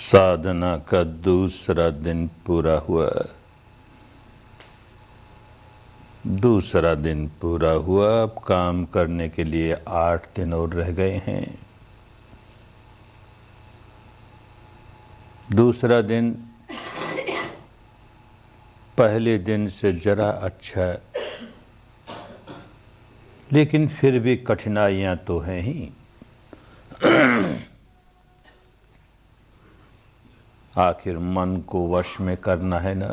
साधना का दूसरा दिन पूरा हुआ। अब काम करने के लिए 8 दिन और रह गए हैं। दूसरा दिन पहले दिन से जरा अच्छा, लेकिन फिर भी कठिनाइयां तो हैं ही। आखिर मन को वश में करना है ना,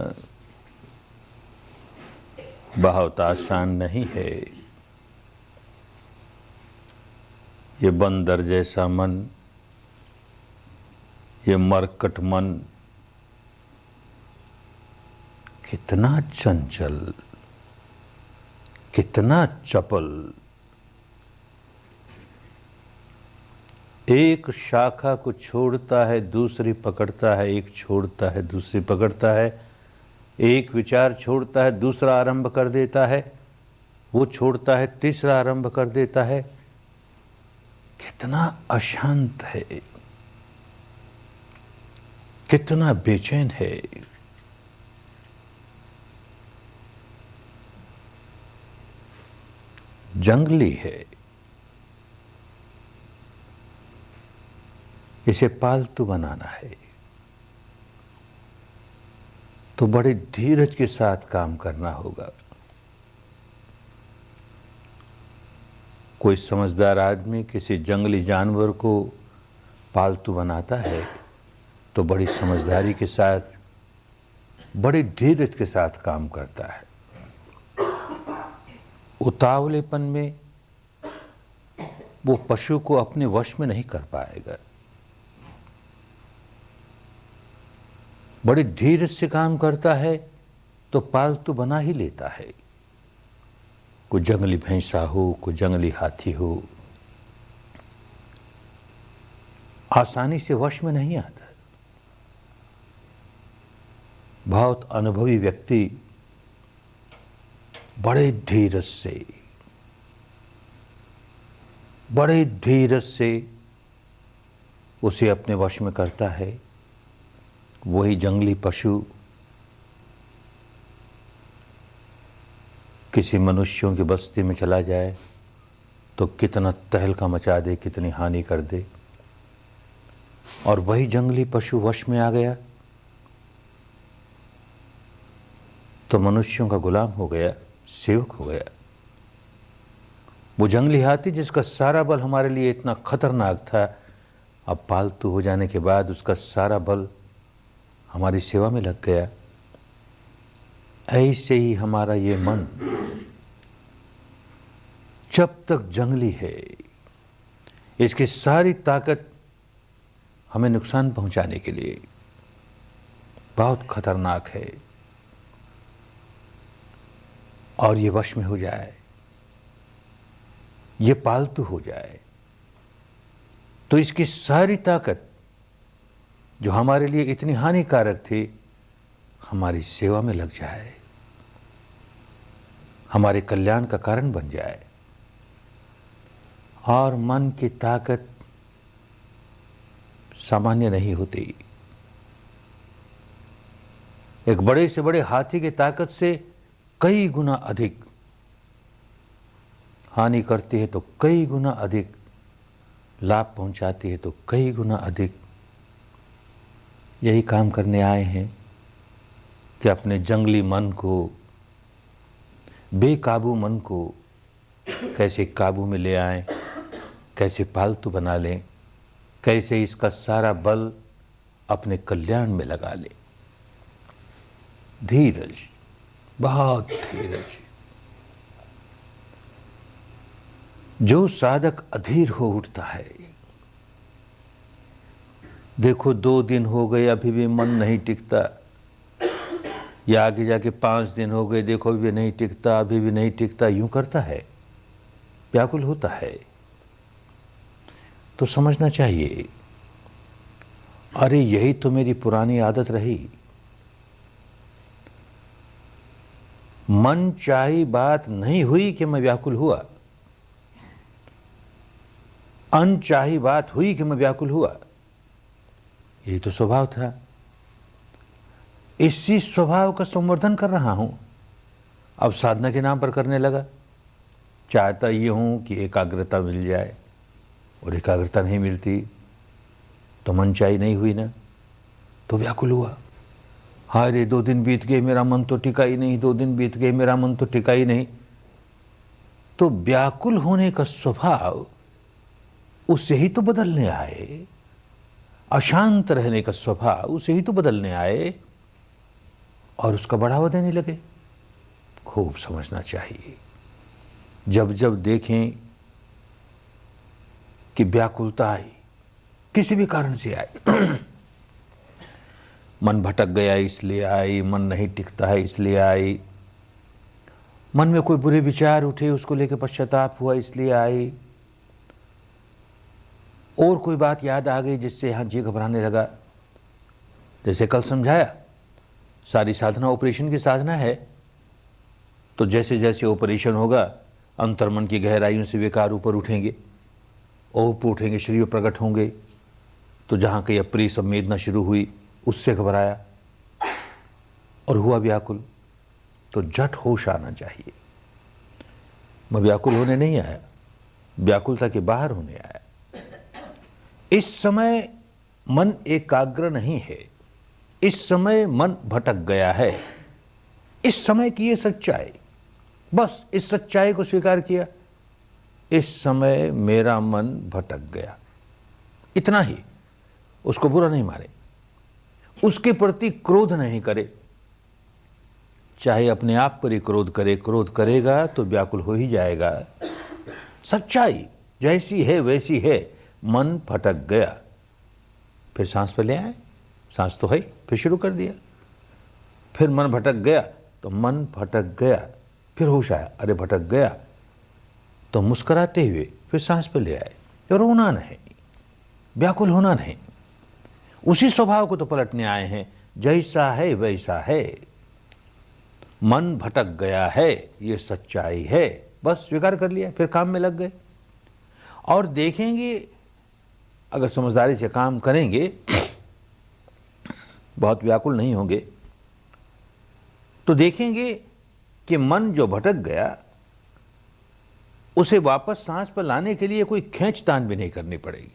बहुत आसान नहीं है। ये बंदर जैसा मन, ये मरकट मन कितना चंचल, कितना चपल। एक शाखा को छोड़ता है दूसरी पकड़ता है, एक छोड़ता है दूसरी पकड़ता है, एक विचार छोड़ता है दूसरा आरंभ कर देता है, वो छोड़ता है तीसरा आरंभ कर देता है। कितना अशांत है, कितना बेचैन है। जंगली है। इसे पालतू बनाना है तो बड़े धीरज के साथ काम करना होगा। कोई समझदार आदमी किसी जंगली जानवर को पालतू बनाता है तो बड़ी समझदारी के साथ, बड़ी धीरज के साथ काम करता है। उतावलेपन में वो पशु को अपने वश में नहीं कर पाएगा। बड़ी धीरज से काम करता है तो पालतू बना ही लेता है। कोई जंगली भैंसा हो, कोई जंगली हाथी हो, आसानी से वश में नहीं आता। बहुत अनुभवी व्यक्ति बड़े धीरज से उसे अपने वश में करता है। वही जंगली पशु किसी मनुष्यों की बस्ती में चला जाए तो कितना तहलका मचा दे, कितनी हानि कर दे। और वही जंगली पशु वश में आ गया तो मनुष्यों का गुलाम हो गया, सेवक हो गया। वो जंगली हाथी जिसका सारा बल हमारे लिए इतना खतरनाक था, अब पालतू हो जाने के बाद उसका सारा बल हमारी सेवा में लग गया। ऐसे ही हमारा ये मन जब तक जंगली है, इसकी सारी ताकत हमें नुकसान पहुंचाने के लिए बहुत खतरनाक है। और ये वश में हो जाए, ये पालतू हो जाए तो इसकी सारी ताकत जो हमारे लिए इतनी हानिकारक थी, हमारी सेवा में लग जाए, हमारे कल्याण का कारण बन जाए। और मन की ताकत सामान्य नहीं होती। एक बड़े से बड़े हाथी की ताकत से कई गुना अधिक हानि करती है तो कई गुना अधिक लाभ पहुंचाती है तो कई गुना अधिक। यही काम करने आए हैं कि अपने जंगली मन को, बेकाबू मन को कैसे काबू में ले आएं, कैसे पालतू बना लें, कैसे इसका सारा बल अपने कल्याण में लगा लें। धीरज, बहुत धीरज। जो साधक अधीर हो उठता है, देखो 2 दिन हो गए अभी भी मन नहीं टिकता, या आगे जाके 5 दिन हो गए, देखो अभी भी नहीं टिकता, अभी भी नहीं टिकता, यूं करता है, व्याकुल होता है, तो समझना चाहिए अरे यही तो मेरी पुरानी आदत रही। मन चाही बात नहीं हुई कि मैं व्याकुल हुआ, अनचाही बात हुई कि मैं व्याकुल हुआ। यही तो स्वभाव था। इसी स्वभाव का संवर्धन कर रहा हूं, अब साधना के नाम पर करने लगा। चाहता ये हूं कि एकाग्रता मिल जाए, और एकाग्रता नहीं मिलती तो मनचाही नहीं हुई ना, तो व्याकुल हुआ। हाय रे, 2 दिन बीत गए मेरा मन तो टिका ही नहीं, 2 दिन बीत गए मेरा मन तो टिका ही नहीं। तो व्याकुल होने का स्वभाव उसे ही तो बदलने आए, अशांत रहने का स्वभाव उसे ही तो बदलने आए, और उसका बढ़ावा देने लगे। खूब समझना चाहिए। जब जब देखें कि व्याकुलता आई, किसी भी कारण से आई, मन भटक गया इसलिए आई, मन नहीं टिकता है इसलिए आई, मन में कोई बुरे विचार उठे उसको लेकर पश्चाताप हुआ इसलिए आई, और कोई बात याद आ गई जिससे यहां जी घबराने लगा। जैसे कल समझाया, सारी साधना ऑपरेशन की साधना है, तो जैसे जैसे ऑपरेशन होगा अंतर्मन की गहराइयों से विकार ऊपर उठेंगे, औप उठेंगे, शरीर प्रकट होंगे। तो जहां कहीं अप्रिय संवेदना शुरू हुई उससे घबराया और हुआ व्याकुल। तो झट होश आना चाहिए। मैं व्याकुल होने नहीं आया, व्याकुलता के बाहर होने आया। इस समय मन एकाग्र नहीं है, इस समय मन भटक गया है। इस समय की ये सच्चाई, बस इस सच्चाई को स्वीकार किया। इस समय मेरा मन भटक गया, इतना ही। उसको बुरा नहीं माने, उसके प्रति क्रोध नहीं करे। चाहे अपने आप पर ही क्रोध करे, क्रोध करेगा तो व्याकुल हो ही जाएगा। सच्चाई जैसी है वैसी है। मन भटक गया, फिर सांस पे ले आए, सांस तो है, फिर शुरू कर दिया। फिर मन भटक गया तो मन भटक गया, फिर होश आया, अरे भटक गया, तो मुस्कुराते हुए फिर सांस पे ले आए। रोना नहीं, व्याकुल होना नहीं, उसी स्वभाव को तो पलटने आए हैं। जैसा है वैसा है, मन भटक गया है, ये सच्चाई है, बस स्वीकार कर लिया, फिर काम में लग गए। और देखेंगे, अगर समझदारी से काम करेंगे, बहुत व्याकुल नहीं होंगे, तो देखेंगे कि मन जो भटक गया उसे वापस सांस पर लाने के लिए कोई खींचतान भी नहीं करनी पड़ेगी।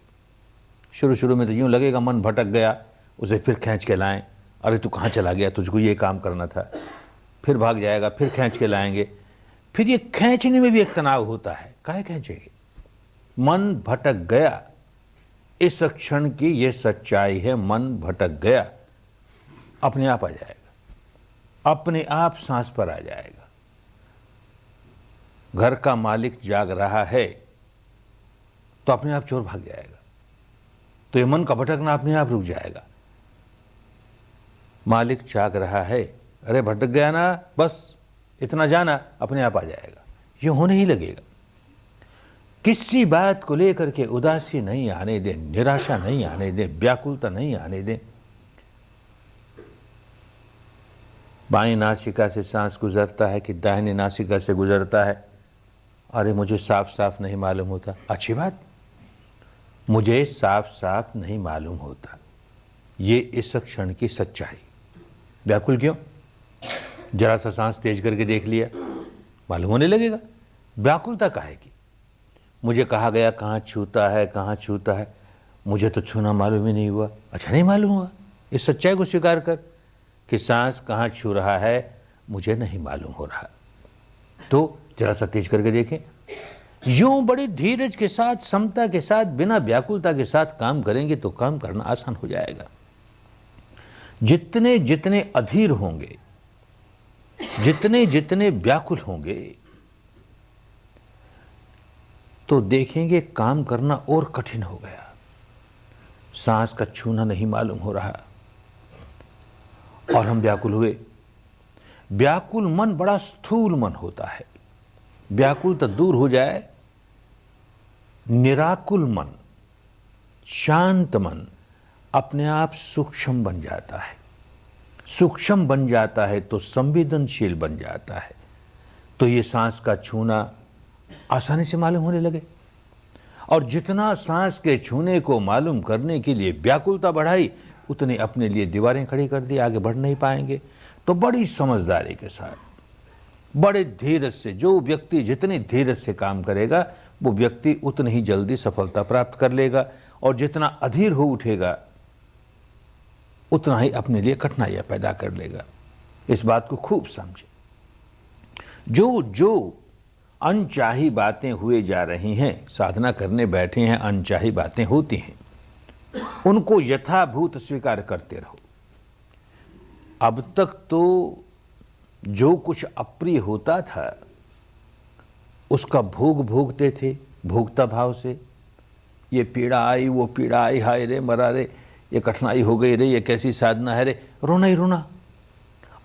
शुरू शुरू में तो यूं लगेगा मन भटक गया, उसे फिर खींच के लाएं, अरे तू कहाँ चला गया, तुझको ये काम करना था, फिर भाग जाएगा, फिर खींच के लाएंगे। फिर ये खींचने में भी एक तनाव होता है, काहे खींचेंगे। मन भटक गया, इस क्षण की ये सच्चाई है, मन भटक गया, अपने आप आ जाएगा, अपने आप सांस पर आ जाएगा। घर का मालिक जाग रहा है तो अपने आप चोर भाग जाएगा, तो ये मन का भटकना अपने आप रुक जाएगा। मालिक जाग रहा है, अरे भटक गया ना, बस इतना जाना, अपने आप आ जाएगा, ये होने ही लगेगा। किसी बात को लेकर के उदासी नहीं आने दें, निराशा नहीं आने दें, व्याकुलता नहीं आने दें। बाईं नासिका से सांस गुजरता है कि दाहिनी नासिका से गुजरता है, अरे मुझे साफ साफ नहीं मालूम होता। अच्छी बात, मुझे साफ साफ नहीं मालूम होता, ये इस क्षण की सच्चाई। व्याकुल क्यों? जरा सा सांस तेज करके देख लिया, मालूम होने लगेगा। व्याकुलता काहे की? मुझे कहा गया कहाँ छूता है, कहाँ छूता है, मुझे तो छूना मालूम ही नहीं हुआ। अच्छा, नहीं मालूम हुआ, इस सच्चाई को स्वीकार कर कि सांस कहाँ छू रहा है मुझे नहीं मालूम हो रहा। तो जरा सा तेज करके देखें। यूं बड़ी धीरज के साथ, समता के साथ, बिना व्याकुलता के साथ काम करेंगे तो काम करना आसान हो जाएगा। जितने जितने अधीर होंगे, जितने जितने व्याकुल होंगे, तो देखेंगे काम करना और कठिन हो गया। सांस का छूना नहीं मालूम हो रहा और हम व्याकुल हुए। व्याकुल मन बड़ा स्थूल मन होता है। व्याकुलता दूर हो जाए, निराकुल मन, शांत मन अपने आप सूक्ष्म बन जाता है। सूक्ष्म बन जाता है तो संवेदनशील बन जाता है, तो ये सांस का छूना आसानी से मालूम होने लगे। और जितना सांस के छूने को मालूम करने के लिए व्याकुलता बढ़ाई, उतने अपने लिए दीवारें खड़ी कर दी, आगे बढ़ नहीं पाएंगे। तो बड़ी समझदारी के साथ, बड़े धीरज से, जो व्यक्ति जितनी धीरज से काम करेगा वो व्यक्ति उतनी ही जल्दी सफलता प्राप्त कर लेगा, और जितना अधीर हो उठेगा उतना ही अपने लिए कठिनाइयां पैदा कर लेगा। इस बात को खूब समझे। जो जो अनचाही बातें हुए जा रही हैं, साधना करने बैठे हैं, अनचाही बातें होती हैं, उनको यथाभूत स्वीकार करते रहो। अब तक तो जो कुछ अप्रिय होता था उसका भोग भोगते थे, भोगता भाव से। ये पीड़ा आई, वो पीड़ा आई, हाय रे मरा रे, ये कठिनाई हो गई रे, ये कैसी साधना है रे, रोना ही रोना।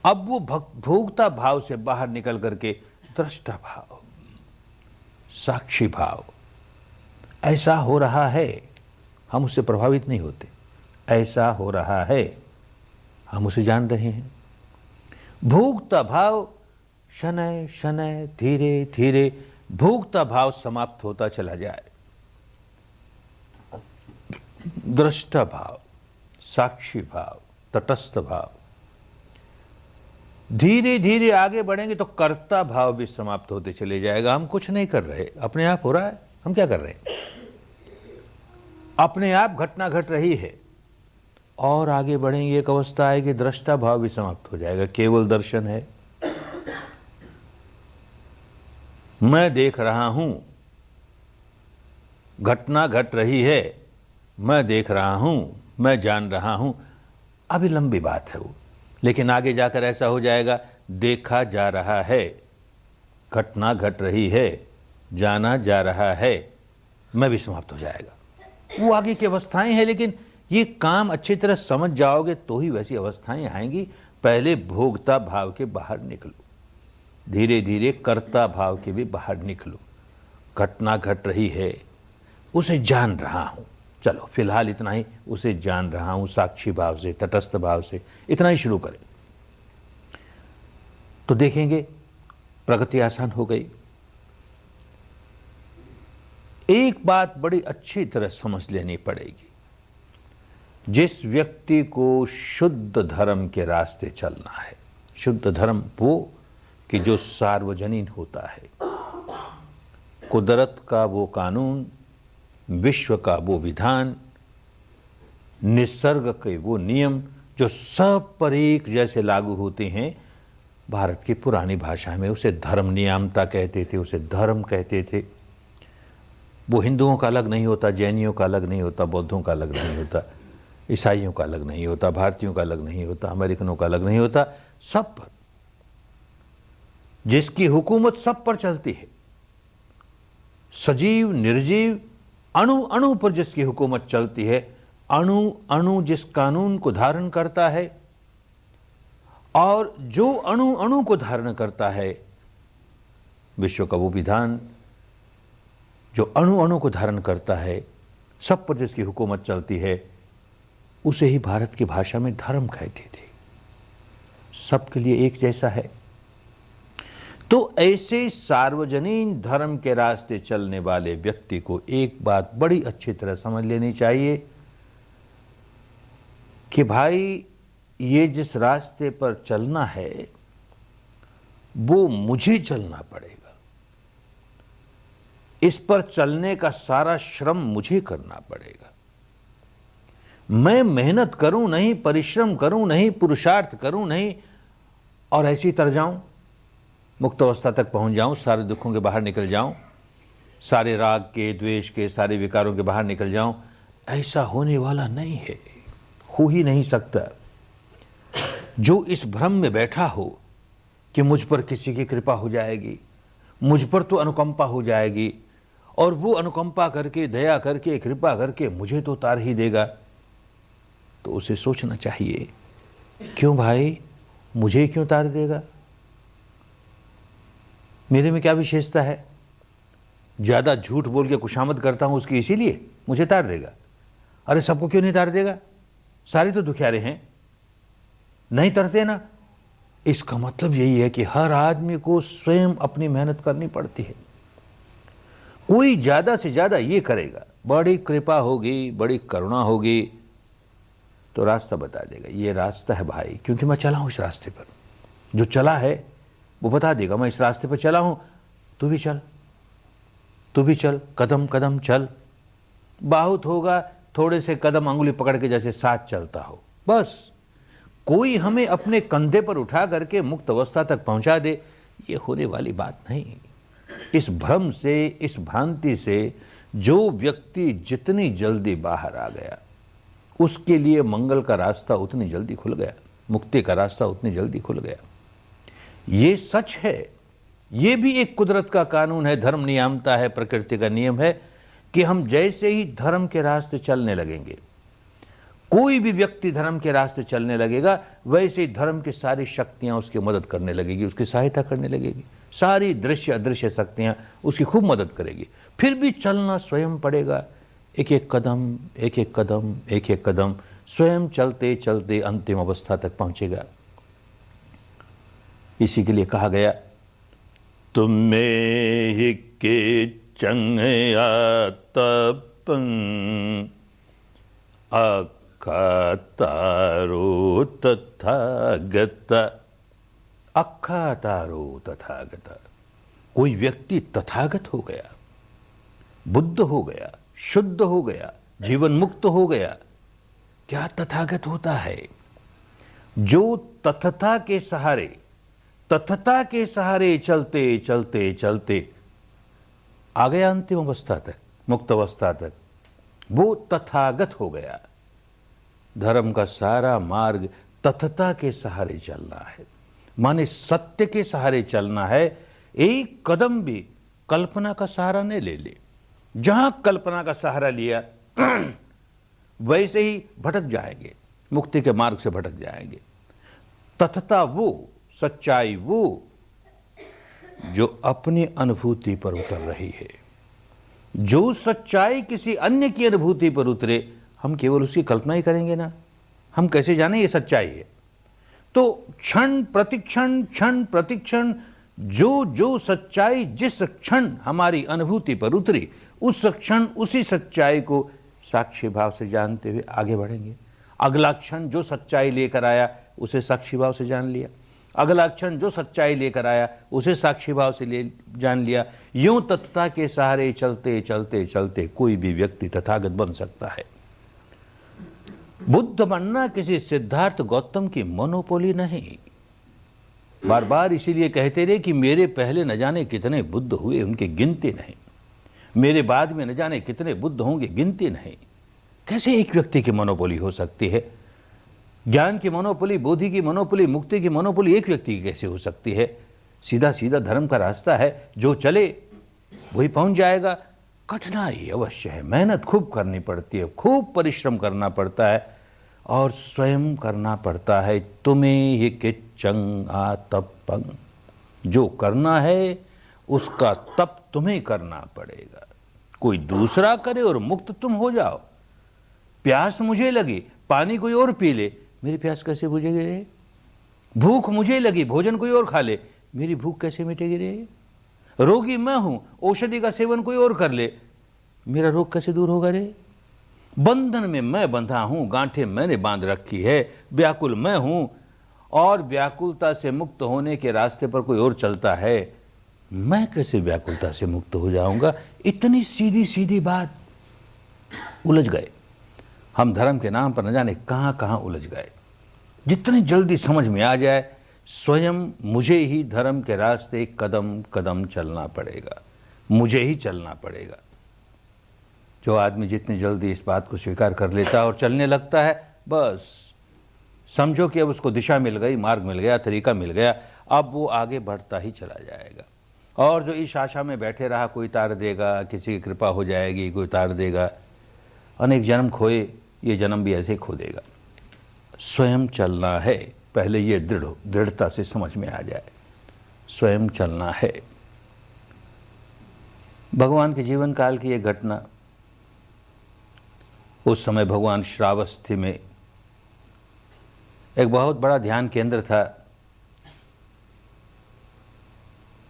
अब वो भोगता भाव से बाहर निकल करके दृष्टा भाव, साक्षी भाव, ऐसा हो रहा है, हम उससे प्रभावित नहीं होते, ऐसा हो रहा है, हम उसे जान रहे हैं। भोगता भाव शनय शनय धीरे धीरे भोगता भाव समाप्त होता चला जाए। दृष्टा भाव, साक्षी भाव, तटस्थ भाव, धीरे धीरे आगे बढ़ेंगे तो कर्ता भाव भी समाप्त होते चले जाएगा। हम कुछ नहीं कर रहे, अपने आप हो रहा है, हम क्या कर रहे हैं? अपने आप घटना घट रही है। और आगे बढ़ेंगे, एक अवस्था आएगी दृष्टा भाव भी समाप्त हो जाएगा, केवल दर्शन है। मैं देख रहा हूं, घटना घट रही है, मैं देख रहा हूं, मैं जान रहा हूं। अभी लंबी बात है वो, लेकिन आगे जाकर ऐसा हो जाएगा, देखा जा रहा है, घटना घट रही है, जाना जा रहा है, मैं भी समाप्त हो जाएगा। वो आगे की अवस्थाएं हैं, लेकिन ये काम अच्छी तरह समझ जाओगे तो ही वैसी अवस्थाएं आएंगी। पहले भोगता भाव के बाहर निकलो, धीरे धीरे कर्ता भाव के भी बाहर निकलो। घटना घट रही है, उसे जान रहा हूं, चलो फिलहाल इतना ही, उसे जान रहा हूं, साक्षी भाव से, तटस्थ भाव से, इतना ही शुरू करें तो देखेंगे प्रगति आसान हो गई। एक बात बड़ी अच्छी तरह समझ लेनी पड़ेगी, जिस व्यक्ति को शुद्ध धर्म के रास्ते चलना है, शुद्ध धर्म वो कि जो सार्वजनीन होता है, कुदरत का वो कानून, विश्व का वो विधान, निसर्ग के वो नियम जो सब पर एक जैसे लागू होते हैं। भारत की पुरानी भाषा में उसे धर्म नियामता कहते थे, उसे धर्म कहते थे। वो हिंदुओं का अलग नहीं होता, जैनियों का अलग नहीं होता, बौद्धों का अलग नहीं होता, ईसाइयों का अलग नहीं होता, भारतीयों का अलग नहीं होता, अमेरिकनों का अलग नहीं होता, सब पर, जिसकी हुकूमत सब पर चलती है, सजीव निर्जीव अणु अणु पर जिसकी हुकूमत चलती है, अणु अणु जिस कानून को धारण करता है, और जो अणु अणु को धारण करता है, विश्व का वो विधान जो अणु अणु को धारण करता है, सब पर जिसकी हुकूमत चलती है, उसे ही भारत की भाषा में धर्म कहते थे। सबके लिए एक जैसा है। तो ऐसे सार्वजनीन धर्म के रास्ते चलने वाले व्यक्ति को एक बात बड़ी अच्छी तरह समझ लेनी चाहिए कि भाई ये जिस रास्ते पर चलना है वो मुझे चलना पड़ेगा, इस पर चलने का सारा श्रम मुझे करना पड़ेगा। मैं मेहनत करूं नहीं, परिश्रम करूं नहीं, पुरुषार्थ करूं नहीं और ऐसी तर जाऊं, मुक्त अवस्था तक पहुंच जाऊं, सारे दुखों के बाहर निकल जाऊं, सारे राग के, द्वेष के, सारे विकारों के बाहर निकल जाऊं, ऐसा होने वाला नहीं है, हो ही नहीं सकता। जो इस भ्रम में बैठा हो कि मुझ पर किसी की कृपा हो जाएगी, मुझ पर तो अनुकंपा हो जाएगी और वो अनुकंपा करके, दया करके, कृपा करके मुझे तो उतार ही देगा, तो उसे सोचना चाहिए, क्यों भाई, मुझे क्यों उतार देगा? मेरे में क्या विशेषता है? ज्यादा झूठ बोल के खुशामद करता हूं उसकी, इसीलिए मुझे उतार देगा? अरे सबको क्यों नहीं उतार देगा? सारे तो दुखियारे हैं, नहीं तरते ना। इसका मतलब यही है कि हर आदमी को स्वयं अपनी मेहनत करनी पड़ती है। कोई ज्यादा से ज्यादा ये करेगा, बड़ी कृपा होगी, बड़ी करुणा होगी, तो रास्ता बता देगा, ये रास्ता है भाई, क्योंकि मैं चला हूं इस रास्ते पर। जो चला है वो बता देगा, मैं इस रास्ते पर चला हूं, तू भी चल, तू भी चल, कदम कदम चल। बहुत होगा थोड़े से कदम अंगुली पकड़ के जैसे साथ चलता हो, बस। कोई हमें अपने कंधे पर उठा करके मुक्त अवस्था तक पहुंचा दे, ये होने वाली बात नहीं। इस भ्रम से, इस भ्रांति से जो व्यक्ति जितनी जल्दी बाहर आ गया, उसके लिए मंगल का रास्ता उतनी जल्दी खुल गया, मुक्ति का रास्ता उतनी जल्दी खुल गया। ये सच है, ये भी एक कुदरत का कानून है, धर्म नियामता है, प्रकृति का नियम है कि हम जैसे ही धर्म के रास्ते चलने लगेंगे, कोई भी व्यक्ति धर्म के रास्ते चलने लगेगा, वैसे ही धर्म की सारी शक्तियां उसकी मदद करने लगेगी, उसकी सहायता करने लगेगी। सारी दृश्य अदृश्य शक्तियां उसकी खूब मदद करेगी। फिर भी चलना स्वयं पड़ेगा, एक एक कदम, एक एक कदम, एक एक कदम, स्वयं चलते चलते अंतिम अवस्था तक पहुंचेगा। इसी के लिए कहा गया, तुम में ही के चंगया तपं अक्खा तारो तथागत। अक्खा तारो तथागत। कोई व्यक्ति तथागत हो गया, बुद्ध हो गया, शुद्ध हो गया, जीवन मुक्त हो गया। क्या तथागत होता है? जो तथता के सहारे, तथता के सहारे चलते चलते चलते आ गया अंतिम अवस्था तक, मुक्त अवस्था तक, वो तथागत हो गया। धर्म का सारा मार्ग तथता के सहारे चलना है, माने सत्य के सहारे चलना है। एक कदम भी कल्पना का सहारा नहीं ले ले। जहां कल्पना का सहारा लिया वैसे ही भटक जाएंगे, मुक्ति के मार्ग से भटक जाएंगे। तथता वो, सच्चाई वो जो अपनी अनुभूति पर उतर रही है। जो सच्चाई किसी अन्य की अनुभूति पर उतरे, हम केवल उसकी कल्पना ही करेंगे ना, हम कैसे जाने ये सच्चाई है? तो क्षण प्रतिक्षण, क्षण प्रतिक्षण जो जो सच्चाई जिस क्षण हमारी अनुभूति पर उतरी, उस क्षण उसी सच्चाई को साक्षी भाव से जानते हुए आगे बढ़ेंगे। अगला क्षण जो सच्चाई लेकर आया उसे साक्षी भाव से जान लिया, अगला क्षण जो सच्चाई लेकर आया उसे साक्षी भाव से जान लिया। यूं तथता के सहारे चलते चलते चलते कोई भी व्यक्ति तथागत बन सकता है। बुद्ध बनना किसी सिद्धार्थ गौतम की मोनोपोली नहीं। बार बार इसीलिए कहते रहे कि मेरे पहले न जाने कितने बुद्ध हुए, उनकी गिनती नहीं। मेरे बाद में न जाने कितने बुद्ध होंगे, गिनती नहीं। कैसे एक व्यक्ति की मोनोपोली हो सकती है? ज्ञान की मोनोपोली, बोधि की मोनोपोली, मुक्ति की मोनोपोली एक व्यक्ति की कैसे हो सकती है? सीधा सीधा धर्म का रास्ता है, जो चले वही पहुंच जाएगा। कठिनाई अवश्य है, मेहनत खूब करनी पड़ती है, खूब परिश्रम करना पड़ता है और स्वयं करना पड़ता है। तुम्हें ये किच्चंग आ तपंग, जो करना है उसका तप तुम्हें करना पड़ेगा। कोई दूसरा करे और मुक्त तुम हो जाओ। प्यास मुझे लगी, पानी कोई और पी ले, मेरी प्यास कैसे बुझेगी रे? भूख मुझे लगी, भोजन कोई और खा ले, मेरी भूख कैसे मिटेगी रे? रोगी मैं हूं, औषधि का सेवन कोई और कर ले, मेरा रोग कैसे दूर होगा रे? बंधन में मैं बंधा हूं, गांठें मैंने बांध रखी है, व्याकुल मैं हूं और व्याकुलता से मुक्त होने के रास्ते पर कोई और चलता है, मैं कैसे व्याकुलता से मुक्त हो जाऊंगा? इतनी सीधी सीधी बात। उलझ गए हम, धर्म के नाम पर न जाने कहां कहां उलझ गए। जितनी जल्दी समझ में आ जाए, स्वयं मुझे ही धर्म के रास्ते कदम कदम चलना पड़ेगा, मुझे ही चलना पड़ेगा। जो आदमी जितनी जल्दी इस बात को स्वीकार कर लेता है और चलने लगता है, बस समझो कि अब उसको दिशा मिल गई, मार्ग मिल गया, तरीका मिल गया। अब वो आगे बढ़ता ही चला जाएगा। और जो इस आशा में बैठे रहा कोई तार देगा, किसी की कृपा हो जाएगी, कोई तार देगा, अनेक जन्म खोए, ये जन्म भी ऐसे खो देगा। स्वयं चलना है, पहले ये दृढ़ता से समझ में आ जाए, स्वयं चलना है। भगवान के जीवन काल की एक घटना, उस समय भगवान श्रावस्ती में एक बहुत बड़ा ध्यान केंद्र था,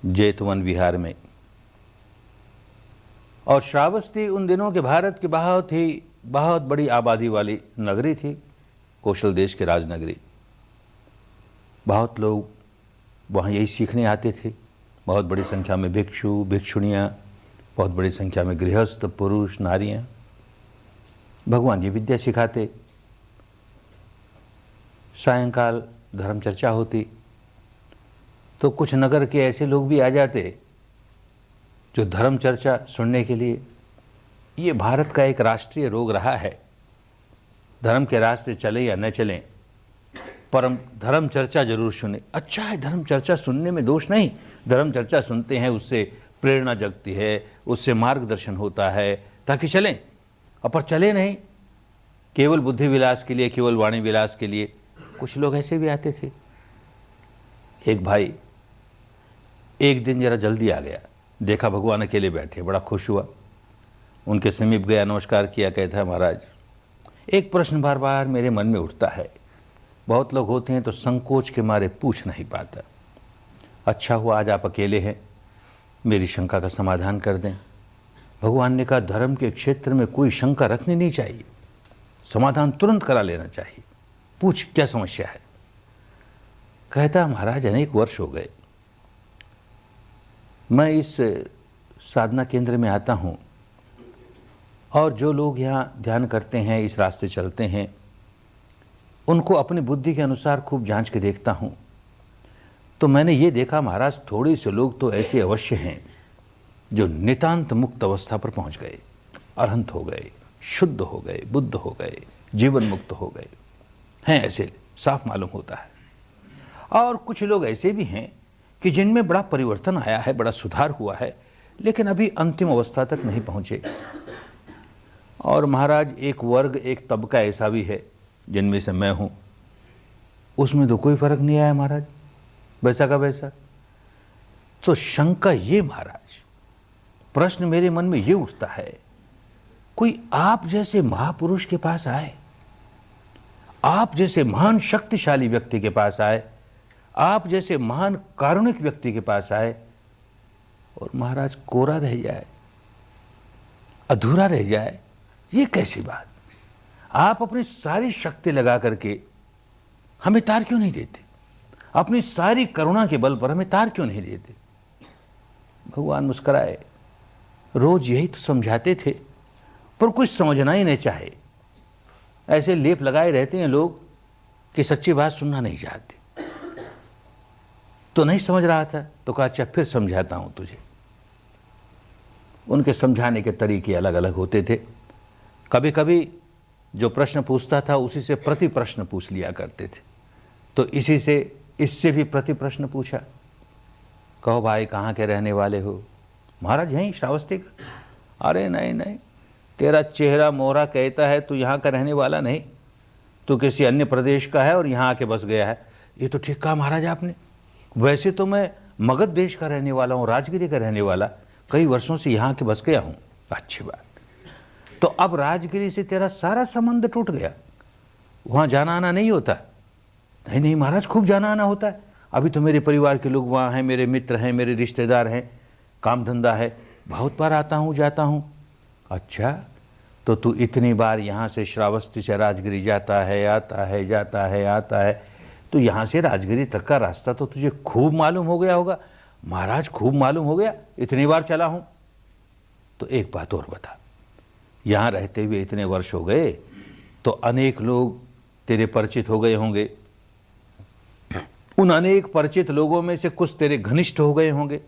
जेतवन विहार में। और श्रावस्ती उन दिनों के भारत की बहुत बड़ी आबादी वाली नगरी थी। कौशल देश के राजनगरी। बहुत लोग वहाँ यही सीखने आते थे। बहुत बड़ी संख्या में भिक्षु भिक्षुणियाँ, बहुत बड़ी संख्या में गृहस्थ पुरुष नारियाँ। भगवान जी विद्या सिखाते। सायंकाल धर्म चर्चा होती तो कुछ नगर के ऐसे लोग भी आ जाते जो धर्म चर्चा सुनने के लिए। ये भारत का एक राष्ट्रीय रोग रहा है। धर्म के रास्ते चले या न चलें, परम धर्म चर्चा जरूर सुने। अच्छा है, धर्म चर्चा सुनने में दोष नहीं। धर्म चर्चा सुनते हैं, उससे प्रेरणा जगती है, उससे मार्गदर्शन होता है ताकि चलें। पर चले नहीं, केवल बुद्धि विलास के लिए, केवल वाणी विलास के लिए। कुछ लोग ऐसे भी आते थे। एक भाई एक दिन जरा जल्दी आ गया, देखा भगवान अकेले बैठे, बड़ा खुश हुआ। उनके समीप गया, नमस्कार किया, कहता है महाराज एक प्रश्न बार बार मेरे मन में उठता है। बहुत लोग होते हैं तो संकोच के मारे पूछ नहीं पाता। अच्छा हुआ आज आप अकेले हैं, मेरी शंका का समाधान कर दें। भगवान ने कहा धर्म के क्षेत्र में कोई शंका रखनी नहीं चाहिए, समाधान तुरंत करा लेना चाहिए। पूछ क्या समस्या है। कहता महाराज अनेक वर्ष हो गए मैं इस साधना केंद्र में आता हूँ और जो लोग यहाँ ध्यान करते हैं, इस रास्ते चलते हैं, उनको अपनी बुद्धि के अनुसार खूब जांच के देखता हूँ। तो मैंने ये देखा महाराज थोड़े से लोग तो ऐसे अवश्य हैं जो नितांत मुक्त अवस्था पर पहुँच गए, अरहंत हो गए, शुद्ध हो गए, बुद्ध हो गए, जीवन मुक्त हो गए हैं। ऐसे साफ मालूम होता है। और कुछ लोग ऐसे भी हैं कि जिनमें बड़ा परिवर्तन आया है, बड़ा सुधार हुआ है, लेकिन अभी अंतिम अवस्था तक नहीं पहुँचे। और महाराज एक वर्ग, एक तबका ऐसा भी है जिनमें से मैं हूँ, उसमें तो कोई फर्क नहीं आया महाराज, वैसा का वैसा। तो शंका ये महाराज, प्रश्न मेरे मन में ये उठता है, कोई आप जैसे महापुरुष के पास आए, आप जैसे महान शक्तिशाली व्यक्ति के पास आए, आप जैसे महान कारुणिक व्यक्ति के पास आए, और महाराज कोरा रह जाए, अधूरा रह जाए, ये कैसी बात। आप अपनी सारी शक्ति लगा करके हमें तार क्यों नहीं देते, अपनी सारी करुणा के बल पर हमें तार क्यों नहीं देते। भगवान मुस्कुराए, रोज यही तो समझाते थे, पर कुछ समझना ही नहीं चाहे। ऐसे लेप लगाए रहते हैं लोग कि सच्ची बात सुनना नहीं चाहते। तो नहीं समझ रहा था तो कहा अच्छा फिर समझाता हूं तुझे। उनके समझाने के तरीके अलग अलग होते थे। कभी कभी जो प्रश्न पूछता था उसी से प्रति प्रश्न पूछ लिया करते थे। तो इससे भी प्रति प्रश्न पूछा, कहो भाई कहाँ के रहने वाले हो। महाराज यहीं श्रावस्ती का। अरे नहीं नहीं, तेरा चेहरा मोहरा कहता है तू यहाँ का रहने वाला नहीं, तू किसी अन्य प्रदेश का है और यहाँ आके बस गया है। ये तो ठीक कहा महाराज आपने, वैसे तो मैं मगध देश का रहने वाला हूँ, राजगिरी का रहने वाला, कई वर्षों से यहाँ के बस गया हूँ। अच्छी बात, तो अब राजगिरी से तेरा सारा संबंध टूट गया, वहाँ जाना आना नहीं होता। नहीं नहीं महाराज, खूब जाना आना होता है। अभी तो मेरे परिवार के लोग वहाँ हैं, मेरे मित्र हैं, मेरे रिश्तेदार हैं, काम धंधा है, बहुत बार आता हूँ जाता हूँ। अच्छा, तो तू इतनी बार यहाँ से श्रावस्ती से राजगिरी जाता है, आता है, जाता है, आता है, तो यहाँ से राजगिरी तक का रास्ता तो तुझे खूब मालूम हो गया होगा। महाराज खूब मालूम हो गया, इतनी बार चला हूँ। तो एक बात और बता, यहाँ रहते हुए इतने वर्ष हो गए तो अनेक लोग तेरे परिचित हो गए होंगे। उन अनेक परिचित लोगों में से कुछ तेरे घनिष्ठ हो गए होंगे।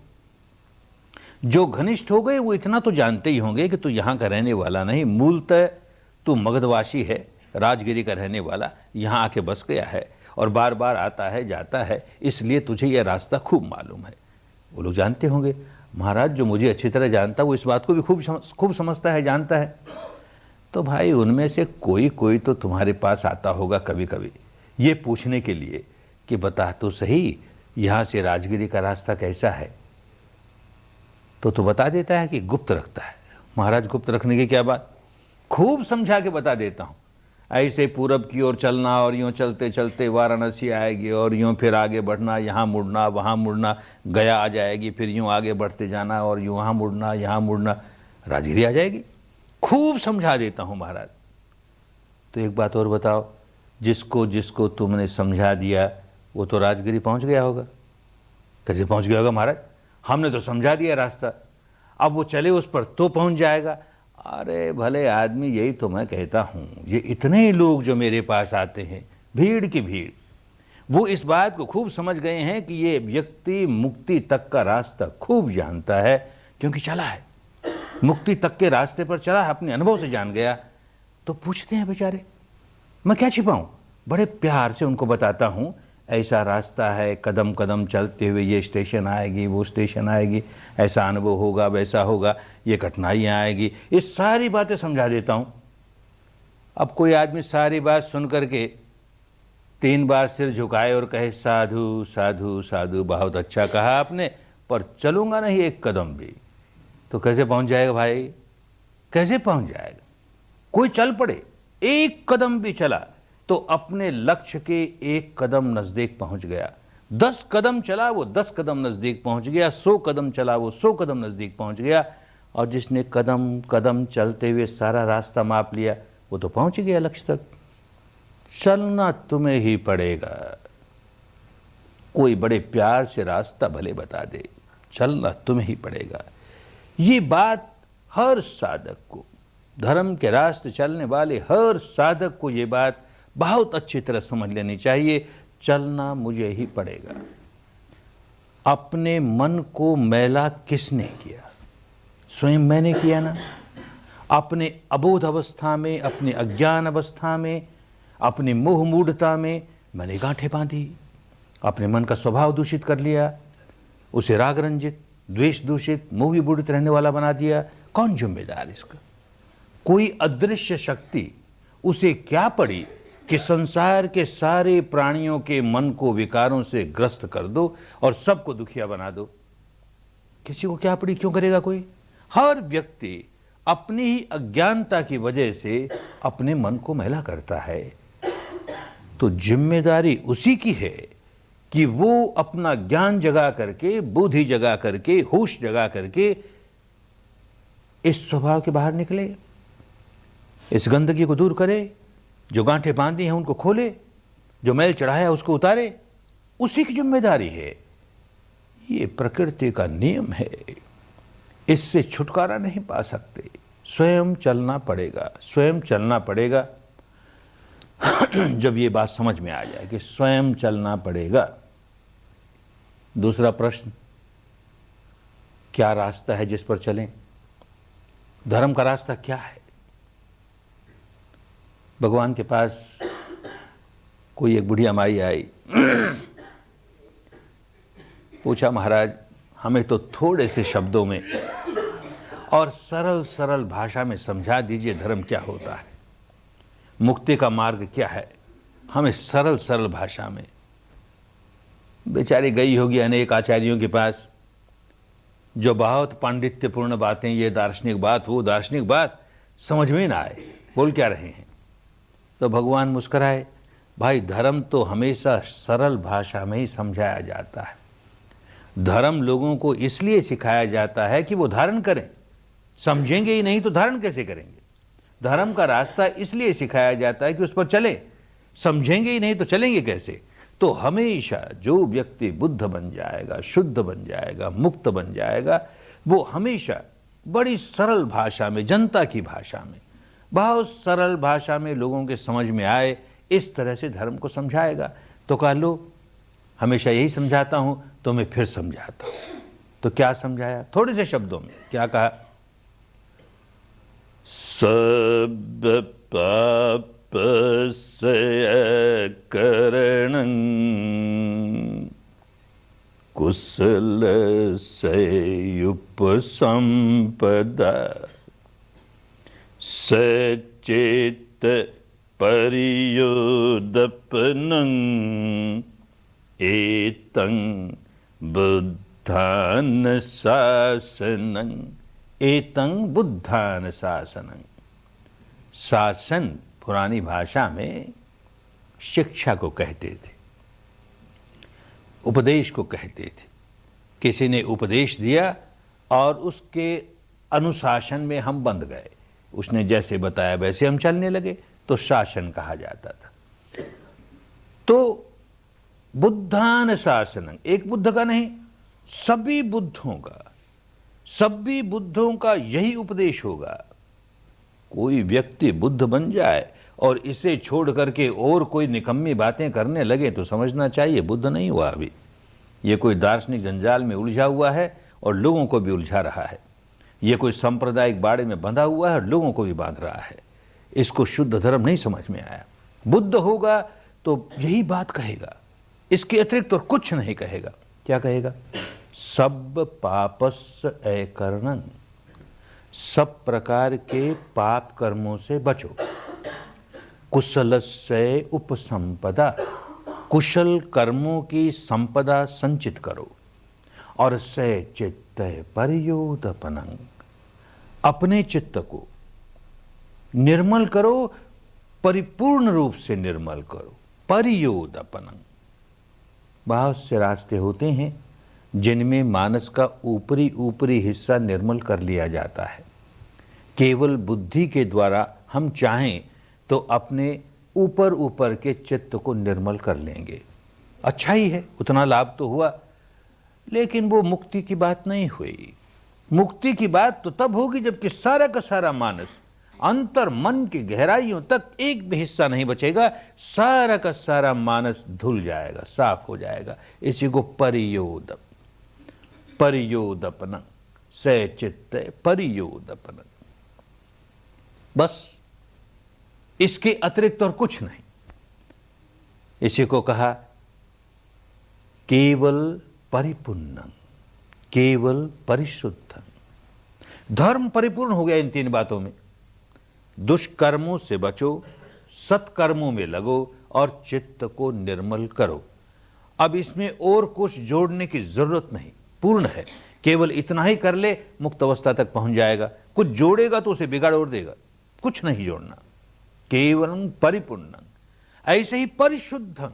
जो घनिष्ठ हो गए वो इतना तो जानते ही होंगे कि तू यहाँ का रहने वाला नहीं, मूलतः तू मगधवासी है, राजगिरी का रहने वाला, यहाँ आके बस गया है और बार बार आता है जाता है, इसलिए तुझे यह रास्ता खूब मालूम है। वो लोग जानते होंगे। महाराज जो मुझे अच्छी तरह जानता वो इस बात को भी खूब समझता है, जानता है। तो भाई उनमें से कोई कोई तो तुम्हारे पास आता होगा कभी कभी ये पूछने के लिए कि बता तो सही यहाँ से राजगिरी का रास्ता कैसा है। तो बता देता है कि गुप्त रखता है। महाराज गुप्त रखने की क्या बात, खूब समझा के बता देता हूँ। ऐसे पूरब की ओर चलना और यूँ चलते चलते वाराणसी आएगी और यूँ फिर आगे बढ़ना, यहाँ मुड़ना, वहाँ मुड़ना, गया आ जाएगी, फिर यूँ आगे बढ़ते जाना और यूँ वहाँ मुड़ना, यहाँ मुड़ना, राजगिरी आ जाएगी। खूब समझा देता हूँ महाराज। तो एक बात और बताओ, जिसको जिसको तुमने समझा दिया वो तो राजगिरी पहुंच गया होगा। कैसे पहुंच गया होगा महाराज? हमने तो समझा दिया रास्ता, अब वो चले उस पर तो पहुंच जाएगा। अरे भले आदमी, यही तो मैं कहता हूं, ये इतने लोग जो मेरे पास आते हैं, भीड़ की भीड़, वो इस बात को खूब समझ गए हैं कि ये व्यक्ति मुक्ति तक का रास्ता खूब जानता है, क्योंकि चला है, मुक्ति तक के रास्ते पर चला है, अपने अनुभव से जान गया। तो पूछते हैं बेचारे, मैं क्या छिपाऊं, बड़े प्यार से उनको बताता हूं, ऐसा रास्ता है, कदम कदम चलते हुए ये स्टेशन आएगी, वो स्टेशन आएगी, ऐसा अनुभव होगा, वैसा होगा, ये कठिनाइयाँ आएगी, ये सारी बातें समझा देता हूं। अब कोई आदमी सारी बात सुन करके 3 बार सिर झुकाए और कहे साधु साधु साधु, बहुत अच्छा कहा आपने, पर चलूंगा नहीं एक कदम भी, तो कैसे पहुंच जाएगा भाई? कैसे पहुंच जाएगा? कोई चल पड़े, एक कदम भी चला तो अपने लक्ष्य के एक कदम नजदीक पहुंच गया। 10 कदम चला वो 10 कदम नजदीक पहुंच गया, 100 कदम चला वो 100 कदम नजदीक पहुंच गया। और जिसने कदम कदम चलते हुए सारा रास्ता माप लिया, वो तो पहुंच गया लक्ष्य तक। चलना तुम्हें ही पड़ेगा। कोई बड़े प्यार से रास्ता भले बता दे, चलना तुम्हें ही पड़ेगा। ये बात हर साधक को, धर्म के रास्ते चलने वाले हर साधक को ये बात बहुत अच्छी तरह समझ लेनी चाहिए, चलना मुझे ही पड़ेगा। अपने मन को मैला किसने किया? स्वयं मैंने किया ना। अपने अबोध अवस्था में, अपने अज्ञान अवस्था में, अपनी मोह मूढ़ता में मैंने गांठें बांधी, अपने मन का स्वभाव दूषित कर लिया, उसे राग रंजित, द्वेष दूषित, मोह विबूढ़ित रहने वाला बना दिया। कौन जिम्मेदार इसका? कोई अदृश्य शक्ति उसे क्या पड़ी कि संसार के सारे प्राणियों के मन को विकारों से ग्रस्त कर दो और सबको दुखिया बना दो? किसी को क्या पड़ी? क्यों करेगा कोई? हर व्यक्ति अपनी ही अज्ञानता की वजह से अपने मन को मैला करता है। तो जिम्मेदारी उसी की है कि वो अपना ज्ञान जगा करके, बुद्धि जगा करके, होश जगा करके इस स्वभाव के बाहर निकले, इस गंदगी को दूर करे, जो गांठें बांधी हैं उनको खोले, जो मैल चढ़ाया उसको उतारे। उसी की जिम्मेदारी है। ये प्रकृति का नियम है, इससे छुटकारा नहीं पा सकते। स्वयं चलना पड़ेगा, स्वयं चलना पड़ेगा। जब ये बात समझ में आ जाए कि स्वयं चलना पड़ेगा। दूसरा प्रश्न, क्या रास्ता है जिस पर चलें? धर्म का रास्ता क्या है? भगवान के पास कोई एक बुढ़िया माई आई, पूछा, महाराज हमें तो थोड़े से शब्दों में और सरल सरल भाषा में समझा दीजिए, धर्म क्या होता है, मुक्ति का मार्ग क्या है, हमें सरल सरल भाषा में। बेचारी गई होगी अनेक आचार्यों के पास, जो बहुत पांडित्यपूर्ण बातें, ये दार्शनिक बात, वो दार्शनिक बात, समझ में ना आए बोल क्या रहे हैं। तो भगवान मुस्कुराए, भाई धर्म तो हमेशा सरल भाषा में ही समझाया जाता है। धर्म लोगों को इसलिए सिखाया जाता है कि वो धारण करें। समझेंगे ही नहीं तो धारण कैसे करेंगे? धर्म का रास्ता इसलिए सिखाया जाता है कि उस पर चले। समझेंगे ही नहीं तो चलेंगे कैसे? तो हमेशा जो व्यक्ति बुद्ध बन जाएगा, शुद्ध बन जाएगा, मुक्त बन जाएगा, वो हमेशा बड़ी सरल भाषा में, जनता की भाषा में, बहुत सरल भाषा में लोगों के समझ में आए, इस तरह से धर्म को समझाएगा। तो कह लो हमेशा यही समझाता हूं, तो मैं फिर समझाता हूं। तो क्या समझाया? थोड़े से शब्दों में क्या कहा? सब पाप से करणं कुशल से उपसंपदा सचेत परियोदपनं एतं बुद्धान शासनं। एतं बुद्धान शासनं। शासन पुरानी भाषा में शिक्षा को कहते थे, उपदेश को कहते थे। किसी ने उपदेश दिया और उसके अनुशासन में हम बंध गए, उसने जैसे बताया वैसे हम चलने लगे, तो शासन कहा जाता था। तो बुद्धान शासनं, एक बुद्ध का नहीं, सभी बुद्धों का यही उपदेश होगा। कोई व्यक्ति बुद्ध बन जाए और इसे छोड़ करके और कोई निकम्मी बातें करने लगे तो समझना चाहिए बुद्ध नहीं हुआ अभी, ये कोई दार्शनिक जंजाल में उलझा हुआ है और लोगों को भी उलझा रहा है। ये कोई सांप्रदायिक बाड़े में बंधा हुआ है और लोगों को भी बांध रहा है। इसको शुद्ध धर्म नहीं समझ में आया। बुद्ध होगा तो यही बात कहेगा, इसके अतिरिक्त और कुछ नहीं कहेगा। क्या कहेगा? सब पापस्य अकरणं, सब प्रकार के पाप कर्मों से बचो। कुशलस्य उपसंपदा, कुशल कर्मों की संपदा संचित करो। और से चित्त परियोदपनं, अपने चित्त को निर्मल करो, परिपूर्ण रूप से निर्मल करो। परियोदपनं, बहुत से रास्ते होते हैं जिनमें मानस का ऊपरी हिस्सा निर्मल कर लिया जाता है। केवल बुद्धि के द्वारा हम चाहें तो अपने ऊपर के चित्त को निर्मल कर लेंगे। अच्छा ही है, उतना लाभ तो हुआ, लेकिन वो मुक्ति की बात नहीं हुई। मुक्ति की बात तो तब होगी जबकि सारा का सारा मानस, अंतर मन की गहराइयों तक एक भी हिस्सा नहीं बचेगा, सारा का सारा मानस धुल जाएगा, साफ हो जाएगा। इसी को परियोदपनं, से चित्त परियोदपनं, बस इसके अतिरिक्त और कुछ नहीं। इसी को कहा केवल परिपूर्णं, केवल परिशुद्धं। धर्म परिपूर्ण हो गया इन तीन बातों में। दुष्कर्मों से बचो, सत्कर्मों में लगो और चित्त को निर्मल करो। अब इसमें और कुछ जोड़ने की जरूरत नहीं, पूर्ण है। केवल इतना ही कर ले, मुक्त अवस्था तक पहुंच जाएगा। कुछ जोड़ेगा तो उसे बिगाड़ और देगा, कुछ नहीं जोड़ना। केवलम परिपूर्णं, ऐसे ही परिशुद्धं,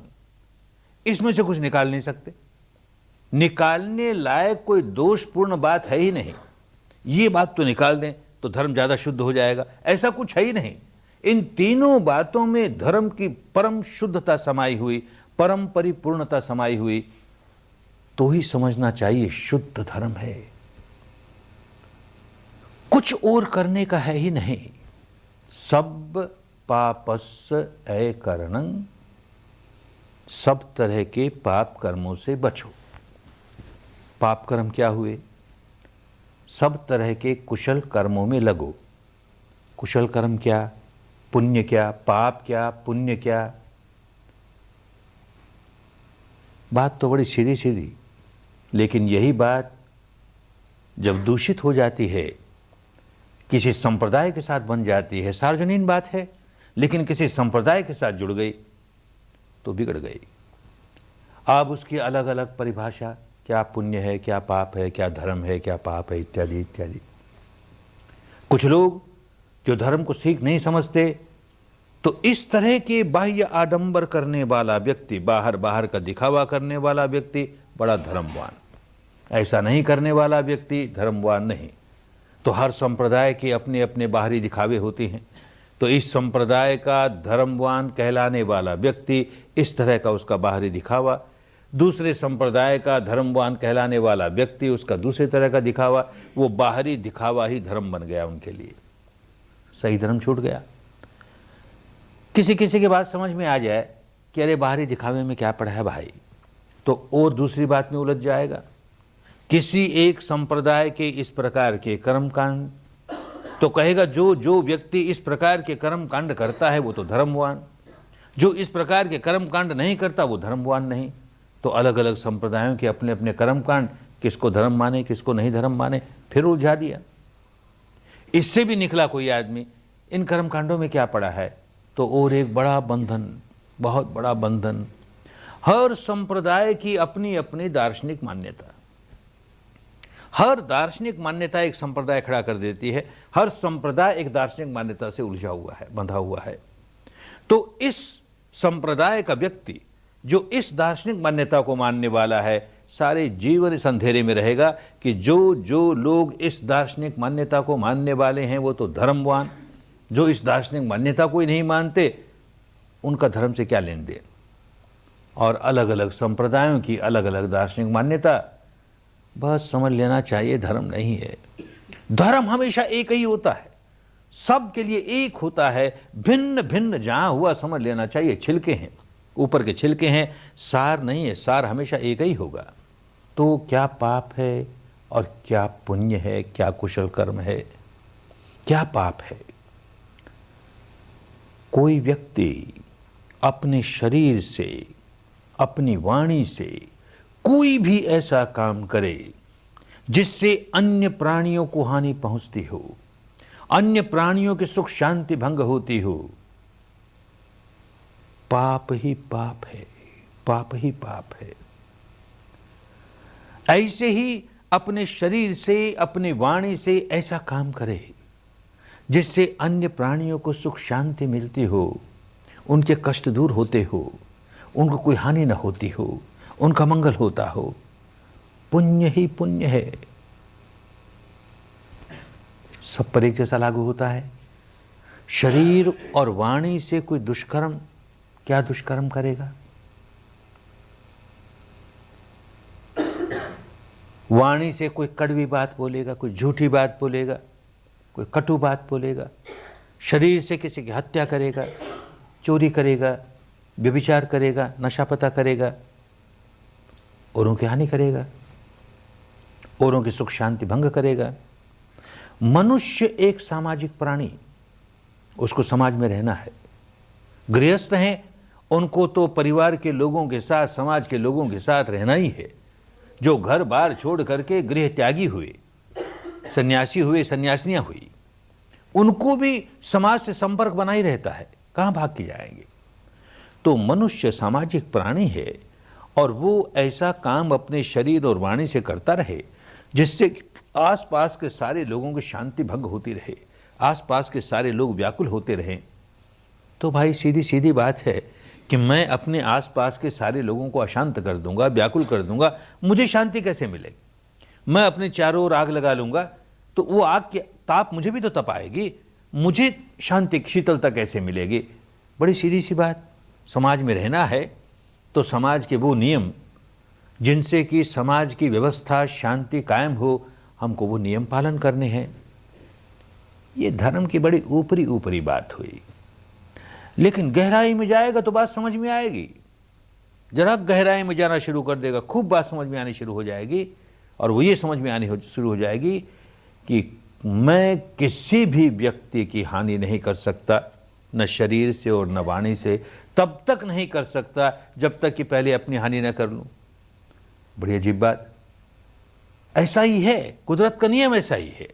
इसमें से कुछ निकाल नहीं सकते। निकालने लायक कोई दोषपूर्ण बात है ही नहीं। ये बात तो निकाल दें तो धर्म ज्यादा शुद्ध हो जाएगा, ऐसा कुछ है ही नहीं। इन तीनों बातों में धर्म की परम शुद्धता समाई हुई, परम परिपूर्णता समाई हुई, तो ही समझना चाहिए शुद्ध धर्म है। कुछ और करने का है ही नहीं। सब पापस्य अकरणं, सब तरह के पाप कर्मों से बचो। पाप कर्म क्या हुए? सब तरह के कुशल कर्मों में लगो। कुशल कर्म क्या? पुण्य क्या? पाप क्या? पुण्य क्या? बात तो बड़ी सीधी सीधी, लेकिन यही बात जब दूषित हो जाती है, किसी संप्रदाय के साथ बन जाती है, सार्वजनीन बात है, लेकिन किसी संप्रदाय के साथ जुड़ गई तो बिगड़ गई। अब उसकी अलग अलग परिभाषा, क्या पुण्य है, क्या पाप है, क्या धर्म है, क्या पाप है, इत्यादि इत्यादि। कुछ लोग जो धर्म को ठीक नहीं समझते, तो इस तरह के बाह्य आडंबर करने वाला व्यक्ति, बाहर का दिखावा करने वाला व्यक्ति बड़ा धर्मवान, ऐसा नहीं करने वाला व्यक्ति धर्मवान नहीं। तो हर संप्रदाय के अपने अपने बाहरी दिखावे होते हैं। तो इस संप्रदाय का धर्मवान कहलाने वाला व्यक्ति, इस तरह का उसका बाहरी दिखावा, दूसरे संप्रदाय का धर्मवान कहलाने वाला व्यक्ति, उसका दूसरे तरह का दिखावा। वो बाहरी दिखावा ही धर्म बन गया उनके लिए, सही धर्म छूट गया। किसी किसी की बात समझ में आ जाए कि अरे बाहरी दिखावे में क्या पड़ा है भाई, तो और दूसरी बात में उलझ जाएगा। किसी एक संप्रदाय के इस प्रकार के कर्मकांड, तो कहेगा जो जो व्यक्ति इस प्रकार के कर्मकांड करता है वो तो धर्मवान, जो इस प्रकार के कर्मकांड नहीं करता वो धर्मवान नहीं। तो अलग अलग संप्रदायों के अपने अपने कर्मकांड, किसको धर्म माने किसको नहीं धर्म माने, फिर उलझा दिया। इससे भी निकला कोई आदमी, इन कर्मकांडों में क्या पड़ा है, तो और एक बड़ा बंधन, बहुत बड़ा बंधन। हर संप्रदाय की अपनी अपनी दार्शनिक मान्यता, हर दार्शनिक मान्यता एक संप्रदाय खड़ा कर देती है। हर संप्रदाय एक दार्शनिक मान्यता से उलझा हुआ है, बंधा हुआ है। तो इस संप्रदाय का व्यक्ति जो इस दार्शनिक मान्यता को मानने वाला है, सारे जीवन इस अंधेरे में रहेगा कि जो जो लोग इस दार्शनिक मान्यता को मानने वाले हैं वो तो धर्मवान, जो इस दार्शनिक मान्यता को ही नहीं मानते उनका धर्म से क्या लेन देन। और अलग अलग संप्रदायों की अलग अलग दार्शनिक मान्यता, बस समझ लेना चाहिए धर्म नहीं है। धर्म हमेशा एक ही होता है, सबके लिए एक होता है, भिन्न भिन्न जहां हुआ समझ लेना चाहिए। छिलके हैं, ऊपर के छिलके हैं, सार नहीं है। सार हमेशा एक ही होगा। तो क्या पाप है और क्या पुण्य है, क्या कुशल कर्म है, क्या पाप है? कोई व्यक्ति अपने शरीर से, अपनी वाणी से कोई भी ऐसा काम करे जिससे अन्य प्राणियों को हानि पहुंचती हो, अन्य प्राणियों की सुख शांति भंग होती हो, पाप ही पाप है, पाप ही पाप है। ऐसे ही अपने शरीर से, अपनी वाणी से ऐसा काम करे जिससे अन्य प्राणियों को सुख शांति मिलती हो, उनके कष्ट दूर होते हो, उनको कोई हानि न होती हो, उनका मंगल होता हो, पुण्य ही पुण्य है। सब पर एक जैसा लागू होता है। शरीर और वाणी से कोई दुष्कर्म, क्या दुष्कर्म करेगा? वाणी से कोई कड़वी बात बोलेगा, कोई झूठी बात बोलेगा, कोई कटु बात बोलेगा। शरीर से किसी की हत्या करेगा, चोरी करेगा, व्यभिचार करेगा, नशा पता करेगा, औरों की हानि करेगा, औरों की सुख शांति भंग करेगा। मनुष्य एक सामाजिक प्राणी, उसको समाज में रहना है। गृहस्थ हैं, उनको तो परिवार के लोगों के साथ, समाज के लोगों के साथ रहना ही है। जो घर बार छोड़ करके गृह त्यागी हुए, सन्यासी हुए, सन्यासिनियां हुई, उनको भी समाज से संपर्क बना ही रहता है, कहां भाग के जाएंगे? तो मनुष्य सामाजिक प्राणी है और वो ऐसा काम अपने शरीर और वाणी से करता रहे जिससे आसपास के सारे लोगों की शांति भंग होती रहे, आसपास के सारे लोग व्याकुल होते रहें। तो भाई सीधी सीधी बात है कि मैं अपने आसपास के सारे लोगों को अशांत कर दूंगा, व्याकुल कर दूंगा, मुझे शांति कैसे मिलेगी? मैं अपने चारों ओर आग लगा लूंगा तो वो आग के ताप मुझे भी तो तपाएगी, मुझे शांति शीतलता कैसे मिलेगी? बड़ी सीधी सी बात। समाज में रहना है तो समाज के वो नियम जिनसे कि समाज की व्यवस्था शांति कायम हो, हमको वो नियम पालन करने हैं। ये धर्म की बड़ी ऊपरी ऊपरी बात हुई, लेकिन गहराई में जाएगा तो बात समझ में आएगी। जरा गहराई में जाना शुरू कर देगा, खूब बात समझ में आनी शुरू हो जाएगी। और वो ये समझ में आनी शुरू हो जाएगी कि मैं किसी भी व्यक्ति की हानि नहीं कर सकता, न शरीर से और न वाणी से। तब तक नहीं कर सकता जब तक कि पहले अपनी हानि न कर लूं। बड़ी अजीब बात। ऐसा ही है, कुदरत का नियम ऐसा ही है।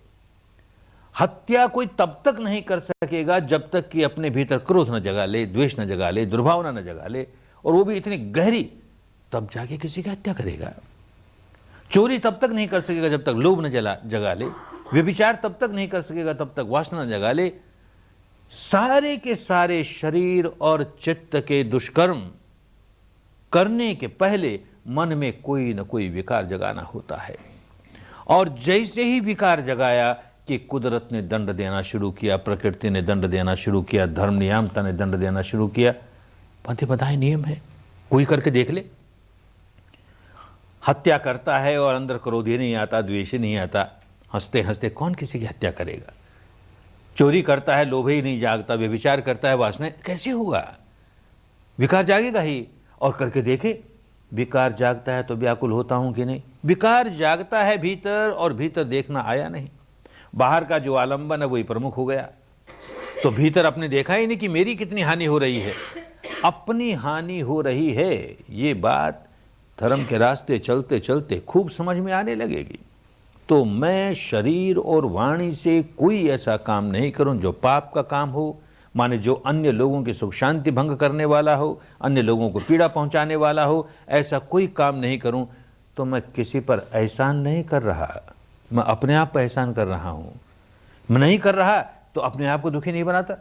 हत्या कोई तब तक नहीं कर सकेगा जब तक कि अपने भीतर क्रोध न जगा ले, द्वेष न जगा ले, दुर्भावना न जगा ले, और वो भी इतनी गहरी, तब जाके किसी की हत्या करेगा। चोरी तब तक नहीं कर सकेगा जब तक लोभ न जगा ले, व्यभिचार तब तक नहीं कर सकेगा तब तक वासना न जगा ले। सारे के सारे शरीर और चित्त के दुष्कर्म करने के पहले मन में कोई न कोई विकार जगाना होता है। और जैसे ही विकार जगाया कि कुदरत ने दंड देना शुरू किया, प्रकृति ने दंड देना शुरू किया, धर्म नियामता ने दंड देना शुरू किया। बंधे बंधाए नियम है, कोई करके देख ले। हत्या करता है और अंदर क्रोध ही नहीं आता, द्वेष ही नहीं आता, हंसते हंसते कौन किसी की हत्या करेगा? चोरी करता है, लोभ ही नहीं जागता, व्यभिचार करता है, वासना, कैसे होगा? विकार जागेगा ही। और करके देखे, विकार जागता है तो व्याकुल होता हूं कि नहीं? विकार जागता है भीतर और भीतर देखना आया नहीं। बाहर का जो आलंबन है वही प्रमुख हो गया, तो भीतर अपने देखा ही नहीं कि मेरी कितनी हानि हो रही है। अपनी हानि हो रही है, ये बात धर्म के रास्ते चलते चलते खूब समझ में आने लगेगी। तो मैं शरीर और वाणी से कोई ऐसा काम नहीं करूं जो पाप का काम हो, माने जो अन्य लोगों की सुख शांति भंग करने वाला हो, अन्य लोगों को पीड़ा पहुंचाने वाला हो। ऐसा कोई काम नहीं करूं तो मैं किसी पर एहसान नहीं कर रहा, मैं अपने आप पर एहसान कर रहा हूं। मैं नहीं कर रहा तो अपने आप को दुखी नहीं बनाता,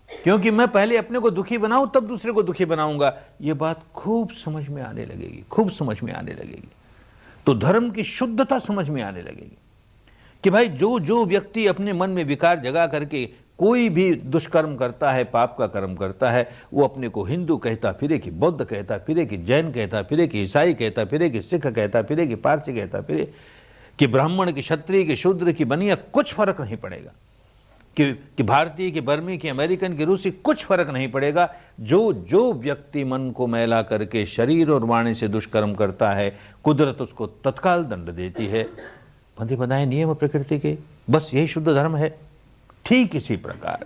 क्योंकि मैं पहले अपने को दुखी बनाऊं तब दूसरे को दुखी बनाऊंगा। ये बात खूब समझ में आने लगेगी, खूब समझ में आने लगेगी। तो धर्म की शुद्धता समझ में आने लगेगी कि भाई जो जो व्यक्ति अपने मन में विकार जगा करके कोई भी दुष्कर्म करता है, पाप का कर्म करता है, वो अपने को हिंदू कहता फिरे कि बौद्ध कहता फिरे कि जैन कहता फिरे कि ईसाई कहता फिरे कि सिख कहता फिरे कि पारसी कहता फिरे कि ब्राह्मण की, क्षत्रिय की, शूद्र की, बनिया, कुछ फर्क नहीं पड़ेगा। कि भारतीय, कि बर्मी, कि अमेरिकन, कि रूसी, कुछ फर्क नहीं पड़ेगा। जो जो व्यक्ति मन को मैला करके शरीर और वाणी से दुष्कर्म करता है, कुदरत उसको तत्काल दंड देती है। बंधे बनाए नियम प्रकृति के, बस यही शुद्ध धर्म है। ठीक इसी प्रकार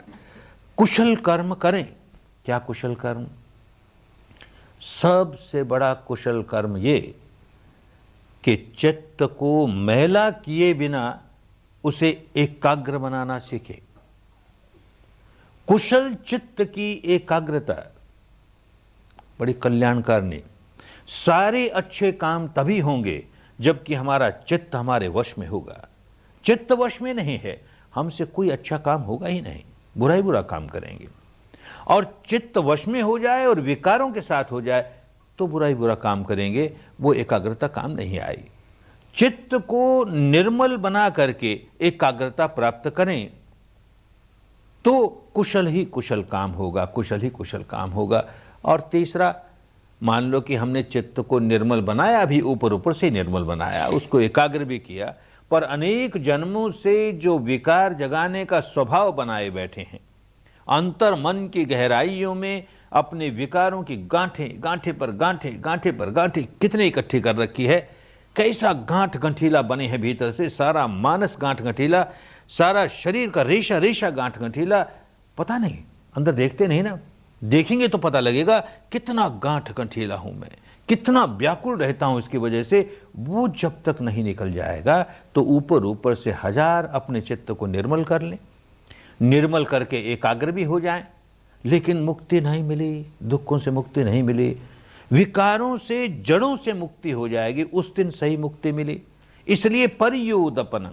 कुशल कर्म करें। क्या कुशल कर्म? सबसे बड़ा कुशल कर्म ये कि चित्त को मैला किए बिना उसे एकाग्र बनाना सीखे। कुशल चित्त की एकाग्रता बड़ी कल्याणकारिणी। सारे अच्छे काम तभी होंगे जबकि हमारा चित्त हमारे वश में होगा। चित्त वश में नहीं है, हमसे कोई अच्छा काम होगा ही नहीं, बुरा ही बुरा काम करेंगे। और चित्त वश में हो जाए और विकारों के साथ हो जाए तो बुरा ही बुरा काम करेंगे, वो एकाग्रता काम नहीं आई। चित्त को निर्मल बना करके एकाग्रता प्राप्त करें तो कुशल ही कुशल काम होगा, कुशल ही कुशल काम होगा। और तीसरा, मान लो कि हमने चित्त को निर्मल बनाया, भी ऊपर ऊपर से निर्मल बनाया, उसको एकाग्र भी किया, पर अनेक जन्मों से जो विकार जगाने का स्वभाव बनाए बैठे हैं, अंतर मन की गहराइयों में अपने विकारों की गांठें, गांठे पर गांठे, गांठे पर गांठे कितने इकट्ठी कर रखी है। कैसा गांठ गंठीला बने हैं भीतर से, सारा मानस गांठ गंठीला, सारा शरीर का रेशा रेशा गांठ गंठीला। पता नहीं, अंदर देखते नहीं ना, देखेंगे तो पता लगेगा कितना गांठ गंठीला हूं मैं, कितना व्याकुल रहता हूं इसकी वजह से। वो जब तक नहीं निकल जाएगा तो ऊपर ऊपर से हजार अपने चित्त को निर्मल कर लें, निर्मल करके एकाग्र भी हो जाएं, लेकिन मुक्ति नहीं मिली, दुखों से मुक्ति नहीं मिली, विकारों से, जड़ों से मुक्ति हो जाएगी, उस दिन सही मुक्ति मिली। इसलिए परियोदपन,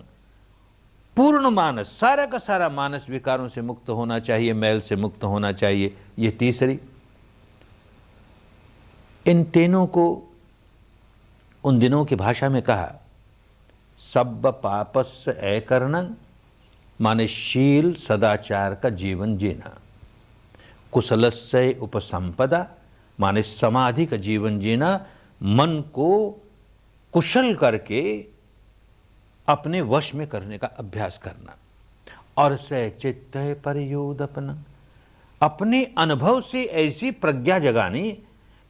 पूर्ण मानस, सारा का सारा मानस विकारों से मुक्त होना चाहिए, मैल से मुक्त होना चाहिए। ये तीसरी। इन तीनों को उन दिनों की भाषा में कहा सब पापस्य अकरणं, माने शील सदाचार का जीवन जीना। कुशलस्य उपसंपदा, माने समाधि का जीवन जीना, मन को कुशल करके अपने वश में करने का अभ्यास करना। और से चित्त परियोदपन, अपने अनुभव से ऐसी प्रज्ञा जगानी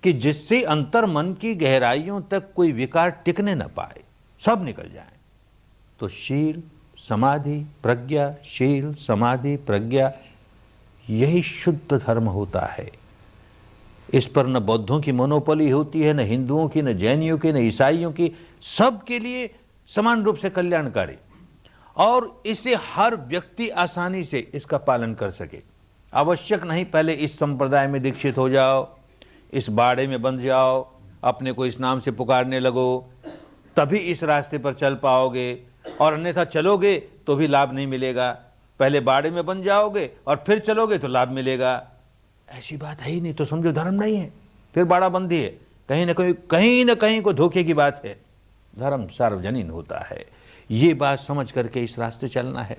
कि जिससे अंतर मन की गहराइयों तक कोई विकार टिकने न पाए, सब निकल जाए। तो शील समाधि प्रज्ञा, शील समाधि प्रज्ञा, यही शुद्ध धर्म होता है। इस पर न बौद्धों की मोनोपोली होती है, न हिंदुओं की, न जैनियों की, न ईसाइयों की, सबके लिए समान रूप से कल्याणकारी। और इसे हर व्यक्ति आसानी से इसका पालन कर सके। आवश्यक नहीं पहले इस संप्रदाय में दीक्षित हो जाओ, इस बाड़े में बंध जाओ, अपने को इस नाम से पुकारने लगो, तभी इस रास्ते पर चल पाओगे, और अन्यथा चलोगे तो भी लाभ नहीं मिलेगा। पहले बाड़े में बन जाओगे और फिर चलोगे तो लाभ मिलेगा। ऐसी बात है ही नहीं, तो समझो धर्म नहीं है, फिर बाड़ा बंदी है। कहीं ना कहीं को धोखे की बात है। धर्म सार्वजनीन होता है, ये बात समझ करके इस रास्ते चलना है।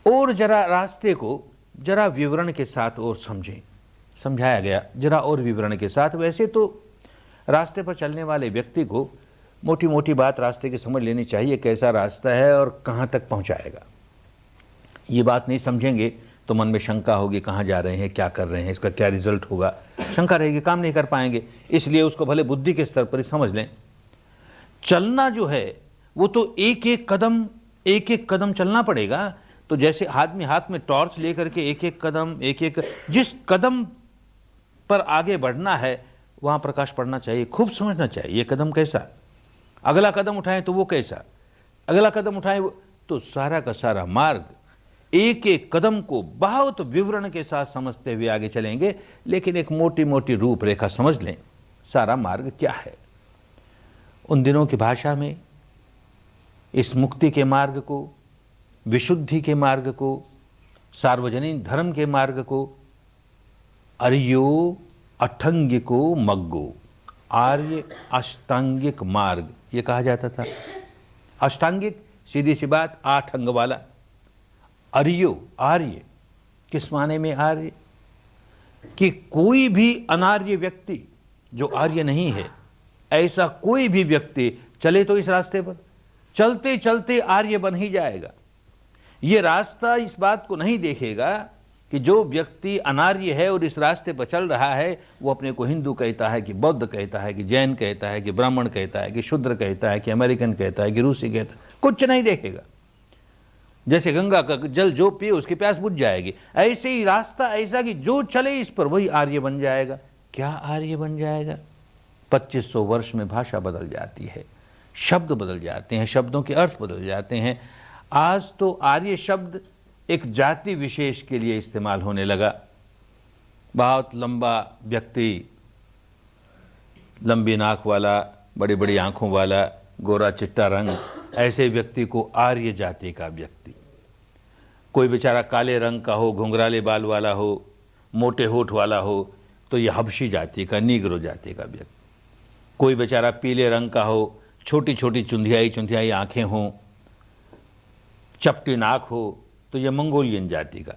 और जरा रास्ते को जरा विवरण के साथ और समझें, समझाया गया जरा और विवरण के साथ। वैसे तो रास्ते पर चलने वाले व्यक्ति को मोटी मोटी बात रास्ते की समझ लेनी चाहिए, कैसा रास्ता है और कहाँ तक पहुँचाएगा। ये बात नहीं समझेंगे तो मन में शंका होगी, कहाँ जा रहे हैं, क्या कर रहे हैं, इसका क्या रिजल्ट होगा, शंका रहेगी, काम नहीं कर पाएंगे। इसलिए उसको भले बुद्धि के स्तर पर ही समझ लें। चलना जो है वो तो एक एक कदम चलना पड़ेगा। तो जैसे आदमी हाथ में टॉर्च लेकर के एक एक कदम, जिस कदम पर आगे बढ़ना है वहां प्रकाश पड़ना चाहिए, खूब समझना चाहिए ये कदम कैसा, अगला कदम उठाएं तो वो कैसा, अगला कदम उठाएं वो, तो सारा का सारा मार्ग एक एक कदम को बहुत विवरण के साथ समझते हुए आगे चलेंगे। लेकिन एक मोटी मोटी रूपरेखा समझ लें, सारा मार्ग क्या है। उन दिनों की भाषा में इस मुक्ति के मार्ग को, विशुद्धि के मार्ग को, सार्वजनिक धर्म के मार्ग को आर्यो अष्टांगिको मग्गो, आर्य अष्टांगिक मार्ग ये कहा जाता था। अष्टांगिक सीधी सी बात, 8 अंग वाला, अर्यो, आर्य किस माने में आर्य? कि कोई भी अनार्य व्यक्ति जो आर्य नहीं है, ऐसा कोई भी व्यक्ति चले तो इस रास्ते पर चलते चलते आर्य बन ही जाएगा। यह रास्ता इस बात को नहीं देखेगा कि जो व्यक्ति अनार्य है और इस रास्ते पर चल रहा है, वो अपने को हिंदू कहता है कि बौद्ध कहता है कि जैन कहता है कि ब्राह्मण कहता है कि शूद्र कहता है कि अमेरिकन कहता है कि रूसी कहता है, कुछ नहीं देखेगा। जैसे गंगा का जल जो पिए उसकी प्यास बुझ जाएगी, ऐसे ही रास्ता ऐसा कि जो चले इस पर वही आर्य बन जाएगा। क्या आर्य बन जाएगा? 2500 वर्ष में भाषा बदल जाती है, शब्द बदल जाते हैं, शब्दों के अर्थ बदल जाते हैं। आज तो आर्य शब्द एक जाति विशेष के लिए इस्तेमाल होने लगा। बहुत लंबा व्यक्ति, लंबी नाक वाला, बड़ी बड़ी आंखों वाला, गोरा चिट्टा रंग, ऐसे व्यक्ति को आर्य जाति का व्यक्ति। कोई बेचारा काले रंग का हो, घुंघराले बाल वाला हो, मोटे होठ वाला हो, तो यह हबशी जाति का, नीग्रो जाति का व्यक्ति। कोई बेचारा पीले रंग का हो, छोटी छोटी चुंधियाई आंखें हों, चपटी नाक हो, तो यह मंगोलियन जाति का।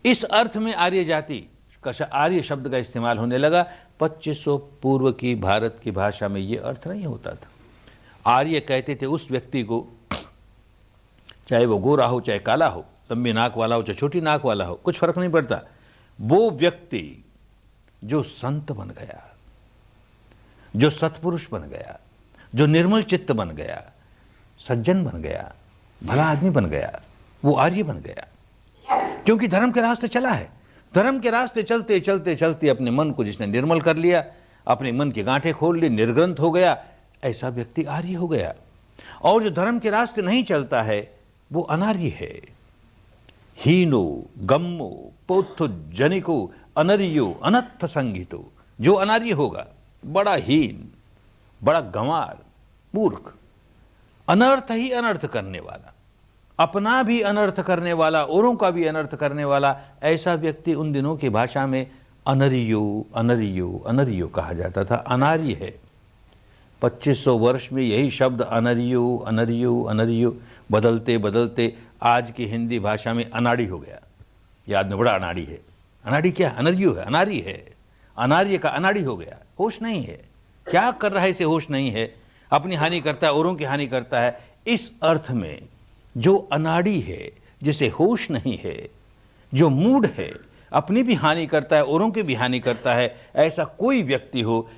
इस अर्थ में आर्य जाति का, आर्य शब्द का इस्तेमाल होने लगा। 2500 पूर्व की भारत की भाषा में यह अर्थ नहीं होता था। आर्य कहते थे उस व्यक्ति को, चाहे वो गोरा हो चाहे काला हो, लंबी नाक वाला हो चाहे छोटी नाक वाला हो, कुछ फर्क नहीं पड़ता। वो व्यक्ति जो संत बन गया, जो सत्पुरुष बन गया, जो निर्मल चित्त बन गया, सज्जन बन गया, भला आदमी बन गया, वो आर्य बन गया। क्योंकि धर्म के रास्ते चला है। धर्म के रास्ते चलते चलते चलते अपने मन को जिसने निर्मल कर लिया, अपने मन की गांठें खोल ली, निर्ग्रंथ हो गया, ऐसा व्यक्ति आर्य हो गया। और जो धर्म के रास्ते नहीं चलता है वो अनार्य है। हीनो गम्मो पोथो जनिको अनर्यो अनर्थ संगीतो। जो अनार्य होगा, बड़ा हीन, बड़ा गंवार, मूर्ख, अनर्थ ही अनर्थ करने वाला, अपना भी अनर्थ करने वाला, औरों का भी अनर्थ करने वाला, ऐसा व्यक्ति उन दिनों की भाषा में अनर्यो अनर्यो अनर्यो कहा जाता था। अनार्य है। 2500 वर्ष में यही शब्द अनर्यो अनर्यो अनर्यो बदलते बदलते आज की हिंदी भाषा में अनाड़ी हो गया। याद में बड़ा अनाड़ी है। अनाड़ी क्या? अनर्यो है, अनारी है। अनार्य का अनाड़ी हो गया, होश नहीं है। क्या कर रहा है इसे होश नहीं है, अपनी हानि करता है, औरों की हानि करता है। इस अर्थ में जो अनाड़ी है, जिसे होश नहीं है, जो मूड है, अपनी भी हानि करता है, औरों की भी हानि करता है, ऐसा कोई व्यक्ति हो,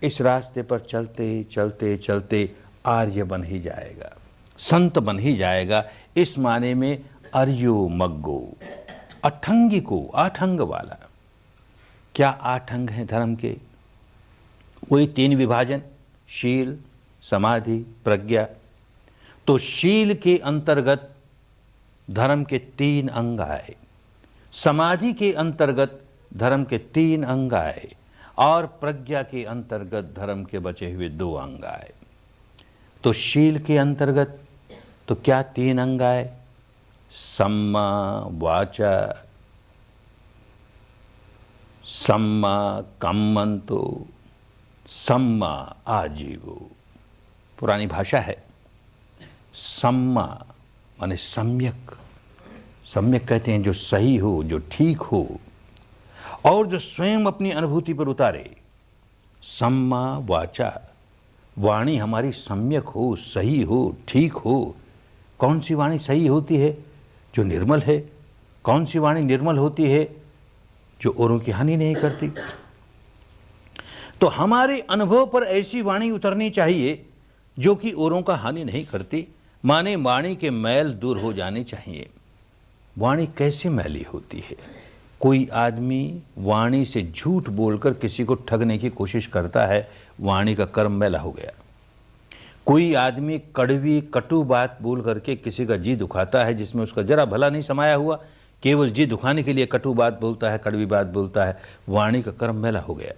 इस रास्ते पर चलते चलते चलते आर्य बन ही जाएगा, संत बन ही जाएगा। इस माने में अर्यो मग्गो, अठंगी को, आठंग वाला। क्या 8 अंग हैं धर्म के? वही 3 विभाजन, शील, समाधि, प्रज्ञा। तो शील के अंतर्गत धर्म के 3 अंग आए, समाधि के अंतर्गत धर्म के 3 अंग आए, और प्रज्ञा के अंतर्गत धर्म के बचे हुए 2 अंग आए। तो शील के अंतर्गत तो क्या 3 अंग आए? सम्मा वाचा, सम्मा कम्मंतो, सम्मा आजीवो। पुरानी भाषा है। सम्मा माने सम्यक। सम्यक कहते हैं जो सही हो, जो ठीक हो, और जो स्वयं अपनी अनुभूति पर उतारे। सम्मा वाचा, वाणी हमारी सम्यक हो, सही हो, ठीक हो। कौन सी वाणी सही होती है? जो निर्मल है। कौन सी वाणी निर्मल होती है? जो औरों की हानि नहीं करती। तो हमारे अनुभव पर ऐसी वाणी उतरनी चाहिए जो कि औरों का हानि नहीं करती। माने वाणी के मैल दूर हो जाने चाहिए। वाणी कैसे मैली होती है? कोई आदमी वाणी से झूठ बोलकर किसी को ठगने की कोशिश करता है, वाणी का कर्म मैला हो गया। कोई आदमी कड़वी कटु बात बोल करके किसी का जी दुखाता है, जिसमें उसका जरा भला नहीं समाया हुआ, केवल जी दुखाने के लिए कटु बात बोलता है, कड़वी बात बोलता है, वाणी का कर्म मैला हो गया।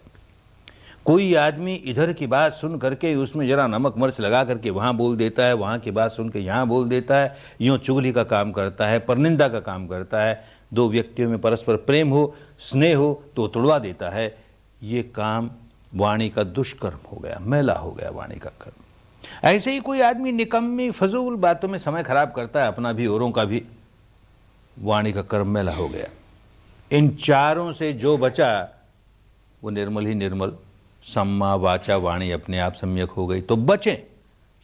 कोई आदमी इधर की बात सुन करके उसमें जरा नमक मिर्च लगा करके वहाँ बोल देता है, वहाँ की बात सुन के यहाँ बोल देता है, यूँ चुगली का काम करता है, परनिंदा का काम करता है। 2 व्यक्तियों में परस्पर प्रेम हो, स्नेह हो तो तोड़वा देता है। ये काम वाणी का दुष्कर्म हो गया, मैला हो गया वाणी का कर्म। ऐसे ही कोई आदमी निकम्मी फजूल बातों में समय खराब करता है, अपना भी औरों का भी, वाणी का कर्म मैला हो गया। इन चारों से जो बचा वो निर्मल ही निर्मल, सम्मा वाचा वाणी अपने आप सम्यक हो गई। तो बचें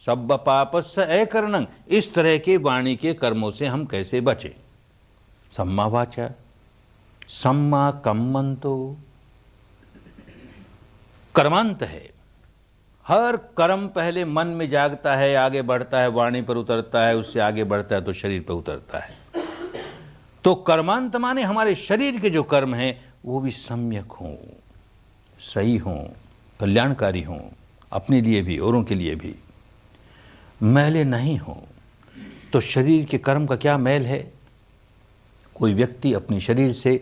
सब पापस्य अकरणं, इस तरह के वाणी के कर्मों से हम कैसे बचें? सम्मा वाचा, सम्मा कम्मंतो, कर्मांत है। हर कर्म पहले मन में जागता है, आगे बढ़ता है, वाणी पर उतरता है, उससे आगे बढ़ता है तो शरीर पर उतरता है। तो कर्मांत माने हमारे शरीर के जो कर्म हैं वो भी सम्यक हों, सही हों, कल्याणकारी हों, अपने लिए भी औरों के लिए भी, मैले नहीं हों। तो शरीर के कर्म का क्या मैल है? कोई व्यक्ति अपने शरीर से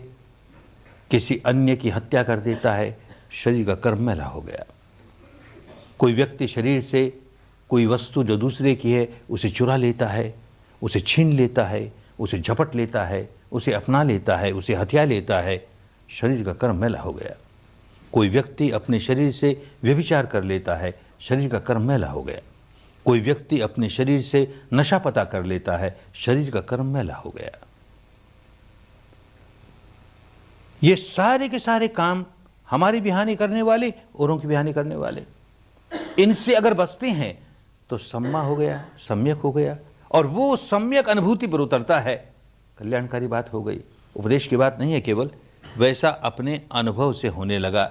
किसी अन्य की हत्या कर देता है, शरीर का कर्म मैला हो गया। कोई व्यक्ति शरीर से कोई वस्तु जो दूसरे की है उसे चुरा लेता है, उसे छीन लेता है, उसे झपट लेता है, उसे अपना लेता है, उसे हथिया लेता है, शरीर का कर्म मैला हो गया। कोई व्यक्ति अपने शरीर से व्यभिचार कर लेता है, शरीर का कर्म मैला हो गया। कोई व्यक्ति अपने शरीर से नशा पता कर लेता है, शरीर का कर्म मैला हो गया। ये सारे के सारे काम हमारी भी हानि करने वाले, औरों की भी हानि करने वाले। इनसे अगर बचते हैं तो सम्मा हो गया, सम्यक हो गया, और वो सम्यक अनुभूति पर उतरता है, कल्याणकारी बात हो गई। उपदेश की बात नहीं है केवल, वैसा अपने अनुभव से होने लगा।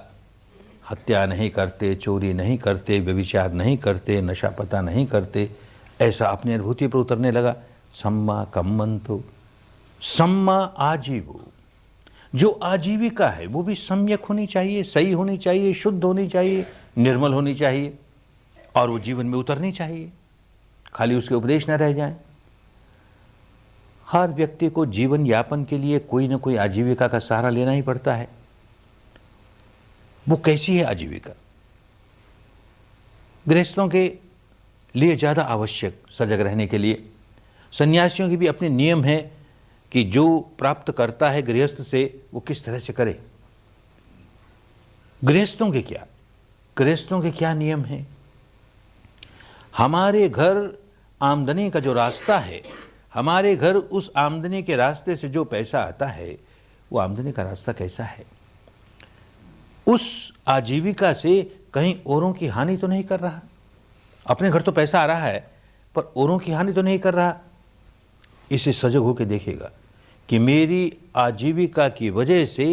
हत्या नहीं करते, चोरी नहीं करते, व्यभिचार नहीं करते, नशा पता नहीं करते, ऐसा अपनी अनुभूति पर उतरने लगा। सम्मा कम्मंतो, सम्मा आजीवो, जो आजीविका है वो भी सम्यक होनी चाहिए, सही होनी चाहिए, शुद्ध होनी चाहिए, निर्मल होनी चाहिए, और वो जीवन में उतरनी चाहिए, खाली उसके उपदेश न रह जाएं। हर व्यक्ति को जीवन यापन के लिए कोई ना कोई आजीविका का सहारा लेना ही पड़ता है। वो कैसी है आजीविका? गृहस्थों के लिए ज़्यादा आवश्यक सजग रहने के लिए। सन्यासियों के भी अपने नियम है कि जो प्राप्त करता है गृहस्थ से वो किस तरह से करे। गृहस्थों के क्या नियम हैं? हमारे घर आमदनी का जो रास्ता है, हमारे घर उस आमदनी के रास्ते से जो पैसा आता है, वो आमदनी का रास्ता कैसा है? उस आजीविका से कहीं औरों की हानि तो नहीं कर रहा? अपने घर तो पैसा आ रहा है पर औरों की हानि तो नहीं कर रहा? इसे सजग होकर देखेगा कि मेरी आजीविका की वजह से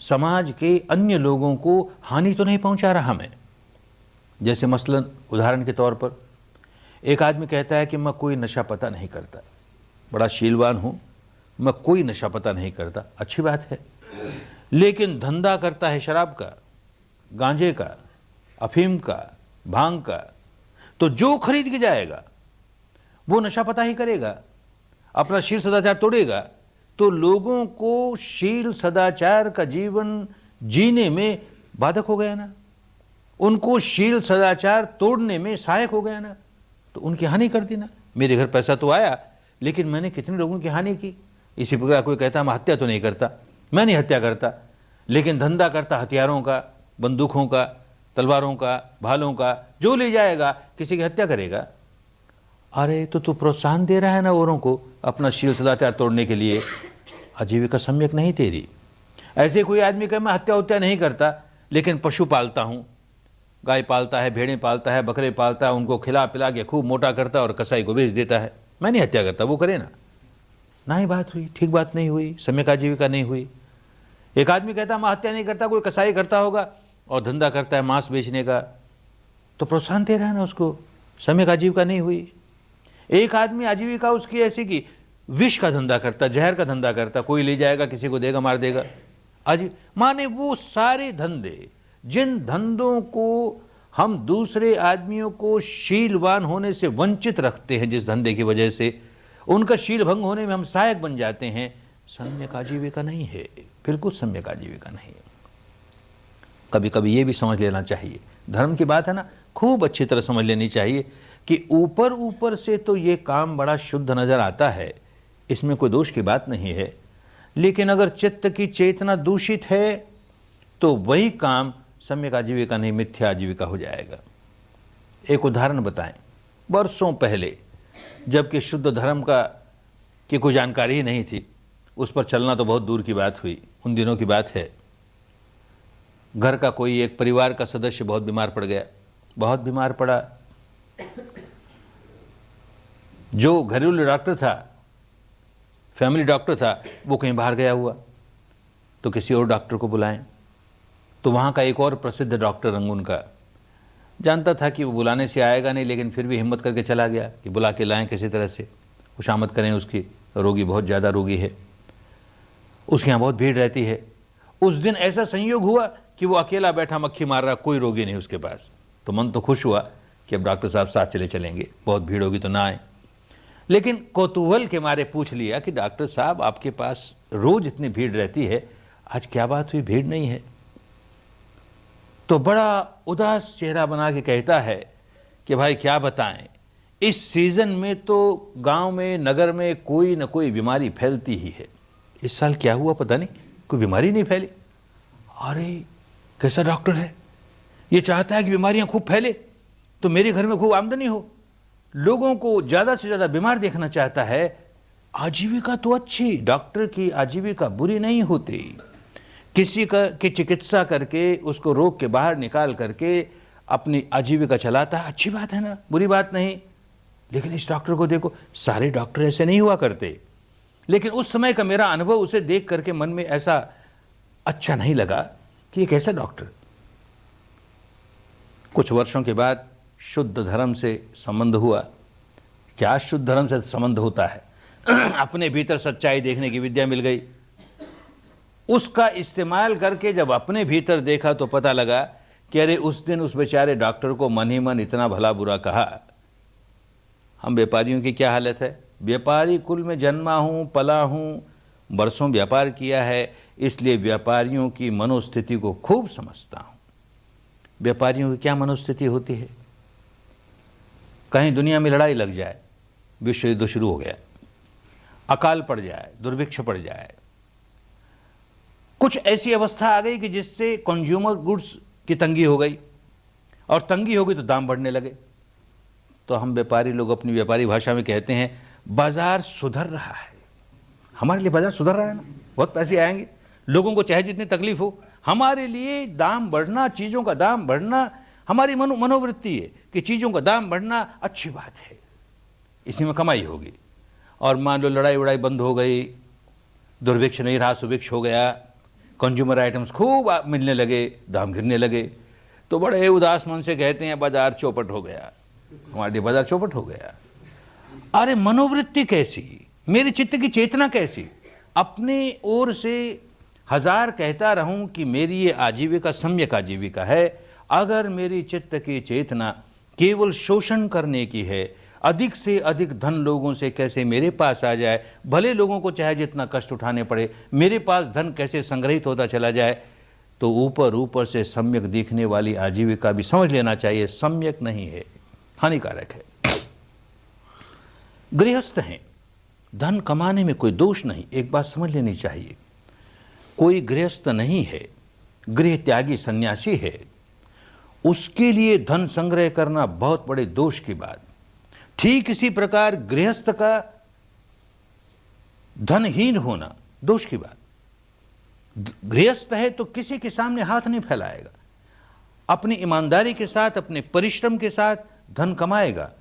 समाज के अन्य लोगों को हानि तो नहीं पहुंचा रहा मैं। जैसे मसलन उदाहरण के तौर पर एक आदमी कहता है कि मैं कोई नशा पता नहीं करता, बड़ा शीलवान हूं, मैं कोई नशा पता नहीं करता। अच्छी बात है, लेकिन धंधा करता है शराब का, गांजे का, अफीम का, भांग का, तो जो खरीद के जाएगा वो नशा पता ही करेगा, अपना शील सदाचार तोड़ेगा। तो लोगों को शील सदाचार का जीवन जीने में बाधक हो गया ना, उनको शील सदाचार तोड़ने में सहायक हो गया ना, तो उनकी हानि कर दी ना। मेरे घर पैसा तो आया लेकिन मैंने कितने लोगों की हानि की। इसी प्रकार कोई कहता मैं हत्या तो नहीं करता, मैं नहीं हत्या करता, लेकिन धंधा करता हथियारों का, बंदूकों का, तलवारों का, भालों का, जो ले जाएगा किसी की हत्या करेगा। अरे तो तू प्रोत्साहन दे रहा है ना औरों को अपना शील सदाचार तोड़ने के लिए, आजीविका सम्यक नहीं तेरी। ऐसे कोई आदमी कहे मैं हत्या नहीं करता लेकिन पशु पालता हूं, गाय पालता है, भेड़ें पालता है, बकरे पालता है, उनको खिला पिला के खूब मोटा करता है और कसाई को बेच देता है, मैं नहीं हत्या करता, वो करे ना ही बात हुई, ठीक बात नहीं हुई, सम्यक आजीविका नहीं हुई। एक आदमी कहता मैं हत्या नहीं करता, कोई कसाई करता होगा और धंधा करता है मांस बेचने का, तो प्रोत्साहन दे रहा है ना उसको, सम्यक आजीविका नहीं हुई। एक आदमी आजीविका उसकी ऐसी कि विष का धंधा करता, जहर का धंधा करता, कोई ले जाएगा किसी को देगा मार देगा। माने वो सारे धंधे, जिन धंधों को हम दूसरे आदमियों को शीलवान होने से वंचित रखते हैं, जिस धंधे की वजह से उनका शील भंग होने में हम सहायक बन जाते हैं, सम्यक आजीविका नहीं है, बिल्कुल सम्यक आजीविका नहीं है। कभी कभी ये भी समझ लेना चाहिए, धर्म की बात है ना, खूब अच्छी तरह समझ लेनी चाहिए कि ऊपर ऊपर से तो ये काम बड़ा शुद्ध नजर आता है, इसमें कोई दोष की बात नहीं है, लेकिन अगर चित्त की चेतना दूषित है तो वही काम सम्यक आजीविका नहीं, मिथ्या आजीविका हो जाएगा। एक उदाहरण बताएं, वर्षों पहले जबकि शुद्ध धर्म का की कोई जानकारी ही नहीं थी, उस पर चलना तो बहुत दूर की बात हुई। उन दिनों की बात है, घर का कोई एक परिवार का सदस्य बहुत बीमार पड़ गया। बहुत बीमार पड़ा। जो घरेलू डॉक्टर था, फैमिली डॉक्टर था, वो कहीं बाहर गया हुआ, तो किसी और डॉक्टर को बुलाएं। तो वहाँ का एक और प्रसिद्ध डॉक्टर रंगून का जानता था कि वो बुलाने से आएगा नहीं, लेकिन फिर भी हिम्मत करके चला गया कि बुला के लाएं किसी तरह से, खुशामद करें उसकी। रोगी बहुत ज़्यादा रोगी है, उसके यहाँ बहुत भीड़ रहती है। उस दिन ऐसा संयोग हुआ कि वो अकेला बैठा मक्खी मार रहा, कोई रोगी नहीं उसके पास। तो मन तो खुश हुआ कि अब डॉक्टर साहब साथ चलेंगे, बहुत भीड़ होगी तो ना आए। लेकिन कौतूहल के मारे पूछ लिया कि डॉक्टर साहब आपके पास रोज इतनी भीड़ रहती है, आज क्या बात हुई, भीड़ नहीं है? तो बड़ा उदास चेहरा बना के कहता है कि भाई क्या बताएं, इस सीजन में तो गांव में, नगर में कोई न कोई बीमारी फैलती ही है। इस साल क्या हुआ पता नहीं, कोई बीमारी नहीं फैली। अरे कैसा डॉक्टर है, ये चाहता है कि बीमारियां खूब फैले तो मेरे घर में खूब आमदनी हो, लोगों को ज्यादा से ज्यादा बीमार देखना चाहता है। आजीविका तो अच्छी, डॉक्टर की आजीविका बुरी नहीं होती। किसी का की चिकित्सा करके उसको रोग के बाहर निकाल करके अपनी आजीविका चलाता है, अच्छी बात है ना, बुरी बात नहीं। लेकिन इस डॉक्टर को देखो, सारे डॉक्टर ऐसे नहीं हुआ करते। लेकिन उस समय का मेरा अनुभव उसे देख करके मन में ऐसा अच्छा नहीं लगा कि एक ऐसा डॉक्टर। कुछ वर्षों के बाद शुद्ध धर्म से संबंध हुआ। क्या शुद्ध धर्म से संबंध होता है? अपने भीतर सच्चाई देखने की विद्या मिल गई। उसका इस्तेमाल करके जब अपने भीतर देखा तो पता लगा कि अरे उस दिन उस बेचारे डॉक्टर को मन ही मन इतना भला बुरा कहा। हम व्यापारियों की क्या हालत है? व्यापारी कुल में जन्मा हूं, पला हूं, बरसों व्यापार किया है, इसलिए व्यापारियों की मनोस्थिति को खूब समझता हूं। व्यापारियों की क्या मनोस्थिति होती है? कहीं दुनिया में लड़ाई लग जाए, विश्व युद्ध शुरू हो गया, अकाल पड़ जाए, दुर्भिक्ष पड़ जाए, कुछ ऐसी अवस्था आ गई कि जिससे कंज्यूमर गुड्स की तंगी हो गई, और तंगी हो गई तो दाम बढ़ने लगे। तो हम व्यापारी लोग अपनी व्यापारी भाषा में कहते हैं बाजार सुधर रहा है। हमारे लिए बाजार सुधर रहा है ना, बहुत पैसे आएंगे, लोगों को चाहे जितनी तकलीफ हो, हमारे लिए दाम बढ़ना, चीजों का दाम बढ़ना, हमारी मनोवृत्ति है कि चीजों का दाम बढ़ना अच्छी बात है, इसी में कमाई होगी। और मान लो लड़ाई वड़ाई बंद हो गई, दुर्भिक्ष नहीं रहा, सुभिक्ष हो गया, कंज्यूमर आइटम्स खूब मिलने लगे, दाम गिरने लगे, तो बड़े उदास मन से कहते हैं बाजार चौपट हो गया, हमारे लिए बाजार चौपट हो गया। अरे मनोवृत्ति कैसी, मेरे चित्त की चेतना कैसी? अपने ओर से हजार कहता रहूं कि मेरी ये आजीविका सम्यक आजीविका है, अगर मेरी चित्त की चेतना केवल शोषण करने की है, अधिक से अधिक धन लोगों से कैसे मेरे पास आ जाए, भले लोगों को चाहे जितना कष्ट उठाने पड़े, मेरे पास धन कैसे संग्रहित होता चला जाए, तो ऊपर ऊपर से सम्यक दिखने वाली आजीविका भी समझ लेना चाहिए सम्यक नहीं है, हानिकारक है। गृहस्थ हैं, धन कमाने में कोई दोष नहीं, एक बात समझ लेनी चाहिए, कोई गृहस्थ नहीं है, गृह त्यागी सन्यासी है, उसके लिए धन संग्रह करना बहुत बड़े दोष की बात। ठीक इसी प्रकार गृहस्थ का धनहीन होना दोष की बात। गृहस्थ है तो किसी के सामने हाथ नहीं फैलाएगा, अपनी ईमानदारी के साथ, अपने परिश्रम के साथ धन कमाएगा,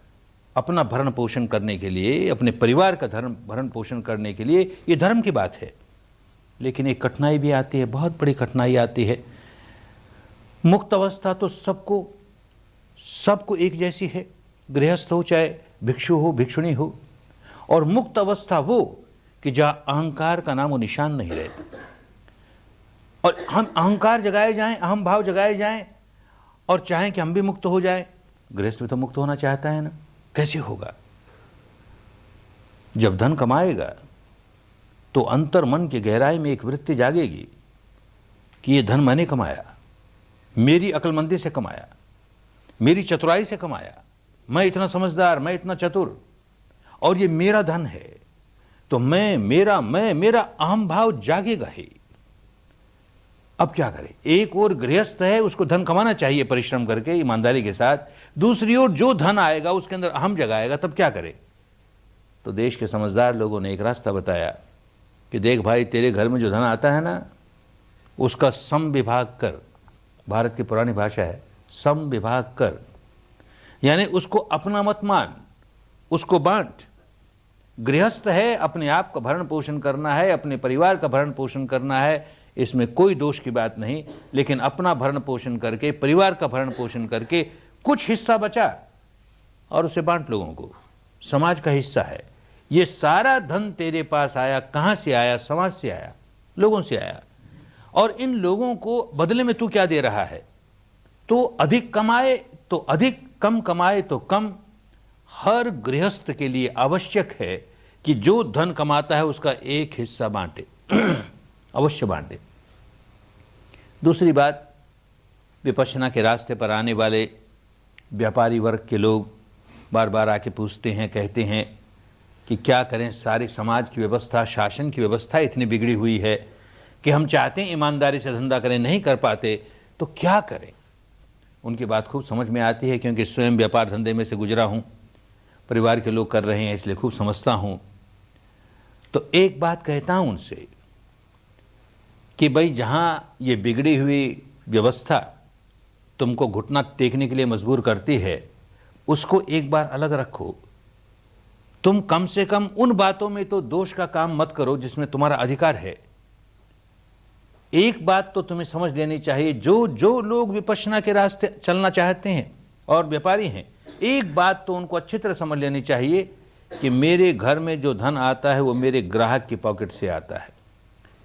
अपना भरण पोषण करने के लिए, अपने परिवार का भरण पोषण करने के लिए, यह धर्म की बात है। लेकिन एक कठिनाई भी आती है, बहुत बड़ी कठिनाई आती है। मुक्त अवस्था तो सबको एक जैसी है, गृहस्थ हो चाहे भिक्षु हो, भिक्षुणी हो। और मुक्त अवस्था वो कि जहां अहंकार का नामो निशान नहीं रहता, और हम अहंकार जगाए जाएं, अहम भाव जगाए जाएं, और चाहें कि हम भी मुक्त हो जाएं। गृहस्थ भी तो मुक्त होना चाहता है ना, कैसे होगा? जब धन कमाएगा तो अंतर मन की गहराई में एक वृत्ति जागेगी कि ये धन मैंने कमाया, मेरी अक्लमंदी से कमाया, मेरी चतुराई से कमाया, मैं इतना समझदार, मैं इतना चतुर, और ये मेरा धन है, तो मेरा अहम भाव जागेगा ही। अब क्या करें? एक और गृहस्थ है, उसको धन कमाना चाहिए परिश्रम करके, ईमानदारी के साथ, दूसरी ओर जो धन आएगा उसके अंदर अहम जगाएगा, तब क्या करे? तो देश के समझदार लोगों ने एक रास्ता बताया कि देख भाई, तेरे घर में जो धन आता है ना, उसका सम विभाग कर। भारत की पुरानी भाषा है, सम विभाग कर, यानी उसको अपना मत मान, उसको बांट। गृहस्थ है, अपने आप का भरण पोषण करना है, अपने परिवार का भरण पोषण करना है, इसमें कोई दोष की बात नहीं। लेकिन अपना भरण पोषण करके, परिवार का भरण पोषण करके कुछ हिस्सा बचा और उसे बांट लोगों को। समाज का हिस्सा है। ये सारा धन तेरे पास आया, कहां से आया? समाज से आया, लोगों से आया। और इन लोगों को बदले में तू क्या दे रहा है? तो अधिक कमाए तो अधिक, कम कमाए तो कम। हर गृहस्थ के लिए आवश्यक है कि जो धन कमाता है उसका एक हिस्सा बांटे, अवश्य बांटे। दूसरी बात, विपश्यना के रास्ते पर आने वाले व्यापारी वर्ग के लोग बार बार आके पूछते हैं, कहते हैं कि क्या करें, सारे समाज की व्यवस्था, शासन की व्यवस्था इतनी बिगड़ी हुई है कि हम चाहते हैं ईमानदारी से धंधा करें, नहीं कर पाते, तो क्या करें? उनकी बात खूब समझ में आती है, क्योंकि स्वयं व्यापार धंधे में से गुजरा हूं, परिवार के लोग कर रहे हैं, इसलिए खूब समझता हूं। तो एक बात कहता हूं उनसे कि भाई, जहां ये बिगड़ी हुई व्यवस्था तुमको घुटना टेकने के लिए मजबूर करती है, उसको एक बार अलग रखो। तुम कम से कम उन बातों में तो दोष का काम मत करो जिसमें तुम्हारा अधिकार है। एक बात तो तुम्हें समझ लेनी चाहिए, जो लोग विपश्यना के रास्ते चलना चाहते हैं और व्यापारी हैं, एक बात तो उनको अच्छी तरह समझ लेनी चाहिए कि मेरे घर में जो धन आता है वो मेरे ग्राहक की पॉकेट से आता है।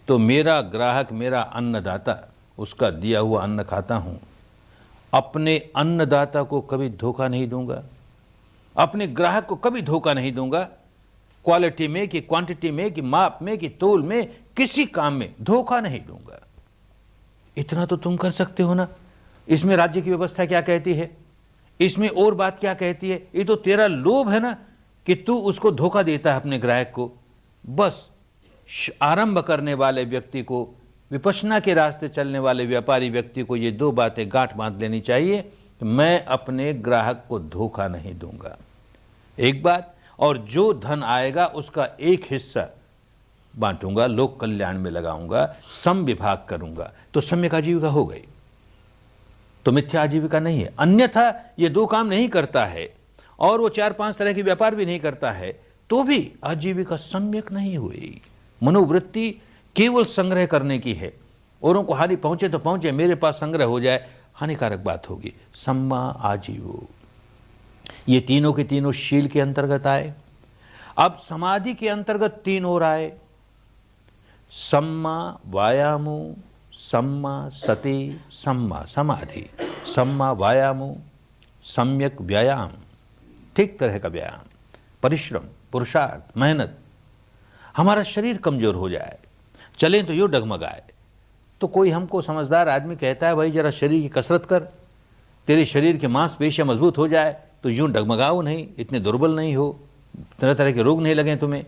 तो मेरा ग्राहक मेरा अन्नदाता, उसका दिया हुआ अन्न खाता हूं। अपने अन्नदाता को कभी धोखा नहीं दूंगा, अपने ग्राहक को कभी धोखा नहीं दूंगा। क्वालिटी में कि क्वांटिटी में कि माप में कि तोल में, किसी काम में धोखा नहीं दूंगा। इतना तो तुम कर सकते हो ना। इसमें राज्य की व्यवस्था क्या कहती है? इसमें और बात क्या कहती है? ये तो तेरा लोभ है ना कि तू उसको धोखा देता है अपने ग्राहक को। बस आरंभ करने वाले व्यक्ति को, विपश्यना के रास्ते चलने वाले व्यापारी व्यक्ति को ये दो बातें गांठ बांध लेनी चाहिए कि मैं अपने ग्राहक को धोखा नहीं दूंगा, एक बात, और जो धन आएगा उसका एक हिस्सा बांटूंगा, लोक कल्याण में लगाऊंगा, सम विभाग करूंगा। तो सम्यक आजीविका हो गई, तो मिथ्या आजीविका नहीं है। अन्यथा ये दो काम नहीं करता है और वो 4-5 तरह के व्यापार भी नहीं करता है, तो भी आजीविका सम्यक नहीं हुई। मनोवृत्ति केवल संग्रह करने की है, औरों को हानि पहुंचे तो पहुंचे, मेरे पास संग्रह हो जाए, हानिकारक बात होगी। सम्मा आजीवो, ये तीनों के तीनों शील के अंतर्गत आए। अब समाधि के अंतर्गत 3 और आए, सम्मा वायामो, सम्मा सति, सम्मा समाधि। सम्मा वायामो, सम्यक व्यायाम, ठीक तरह का व्यायाम, परिश्रम, पुरुषार्थ, मेहनत। हमारा शरीर कमजोर हो जाए, चलें तो यूं डगमगाए, तो कोई हमको समझदार आदमी कहता है भाई जरा शरीर की कसरत कर, तेरे शरीर के मांसपेशियां मजबूत हो जाए, तो यूं डगमगाओ नहीं, इतने दुर्बल नहीं हो, तरह तरह के रोग नहीं लगे तुम्हें।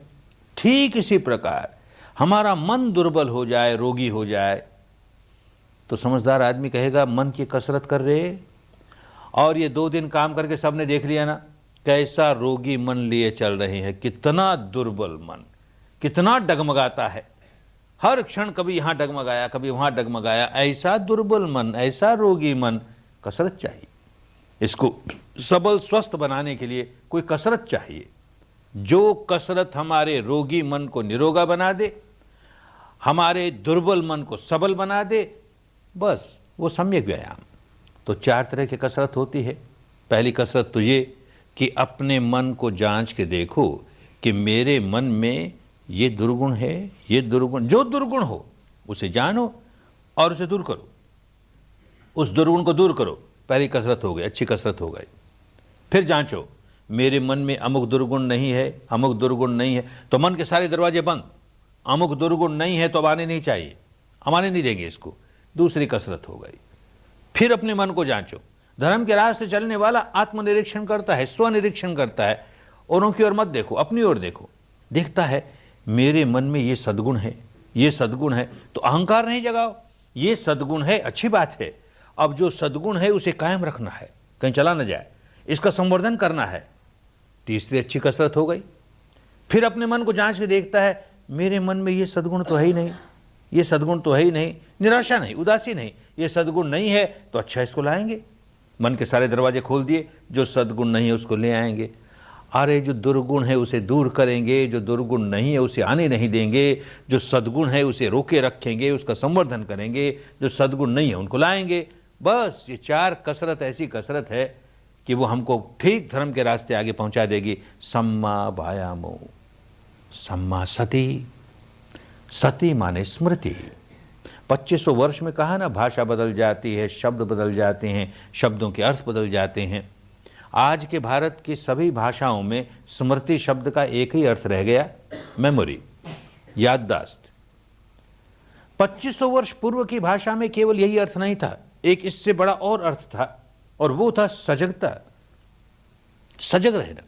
ठीक इसी प्रकार हमारा मन दुर्बल हो जाए, रोगी हो जाए, तो समझदार आदमी कहेगा मन की कसरत कर रहे। और ये 2 दिन काम करके सबने देख लिया ना, कैसा रोगी मन लिए चल रहे हैं, कितना दुर्बल मन, कितना डगमगाता है, हर क्षण कभी यहां डगमगाया, कभी वहां डगमगाया। ऐसा दुर्बल मन, ऐसा रोगी मन, कसरत चाहिए। इसको सबल स्वस्थ बनाने के लिए कोई कसरत चाहिए। जो कसरत हमारे रोगी मन को निरोगा बना दे, हमारे दुर्बल मन को सबल बना दे, बस वो सम्यक व्यायाम। तो 4 तरह की कसरत होती है। पहली कसरत तो ये कि अपने मन को जांच के देखो कि मेरे मन में ये दुर्गुण है, ये दुर्गुण, जो दुर्गुण हो उसे जानो और उसे दूर करो, उस दुर्गुण को दूर करो। पहली कसरत हो गई, अच्छी कसरत हो गई। फिर जांचो, मेरे मन में अमुक दुर्गुण नहीं है, अमुक दुर्गुण नहीं है, तो मन के सारे दरवाजे बंद। अमुक दुर्गुण नहीं है तो अब आने नहीं चाहिए, हम आने नहीं देंगे इसको। दूसरी कसरत हो गई। फिर अपने मन को जांचो। धर्म के रास्ते चलने वाला आत्मनिरीक्षण करता है, स्वनिरीक्षण करता है। औरों की ओर मत देखो, अपनी ओर देखो। देखता है मेरे मन में ये सद्गुण है, ये सद्गुण है, तो अहंकार नहीं जगाओ। ये सद्गुण है, अच्छी बात है। अब जो सद्गुण है उसे कायम रखना है, कहीं चला न जाए, इसका संवर्धन करना है। तीसरी अच्छी कसरत हो गई। फिर अपने मन को जांच के देखता है मेरे मन में ये सद्गुण तो है ही नहीं, ये सद्गुण तो है ही नहीं, निराशा नहीं, उदासी नहीं, ये सद्गुण नहीं है तो अच्छा इसको लाएंगे। मन के सारे दरवाजे खोल दिए, जो सद्गुण नहीं है उसको ले आएंगे। अरे जो दुर्गुण है उसे दूर करेंगे, जो दुर्गुण नहीं है उसे आने नहीं देंगे, जो सद्गुण है उसे रोके रखेंगे, उसका संवर्धन करेंगे, जो सद्गुण नहीं है उनको लाएंगे। बस ये 4 कसरत ऐसी कसरत है कि वो हमको ठीक धर्म के रास्ते आगे पहुंचा देगी। सम्मा वायामो, सम्मा सती, सती माने स्मृति। 2500 वर्ष में कहा ना, भाषा बदल जाती है, शब्द बदल जाते हैं, शब्दों के अर्थ बदल जाते हैं। आज के भारत की सभी भाषाओं में स्मृति शब्द का एक ही अर्थ रह गया, मेमोरी, याददाश्त। 2500 वर्ष पूर्व की भाषा में केवल यही अर्थ नहीं था, एक इससे बड़ा और अर्थ था, और वो था सजगता, सजग रहना।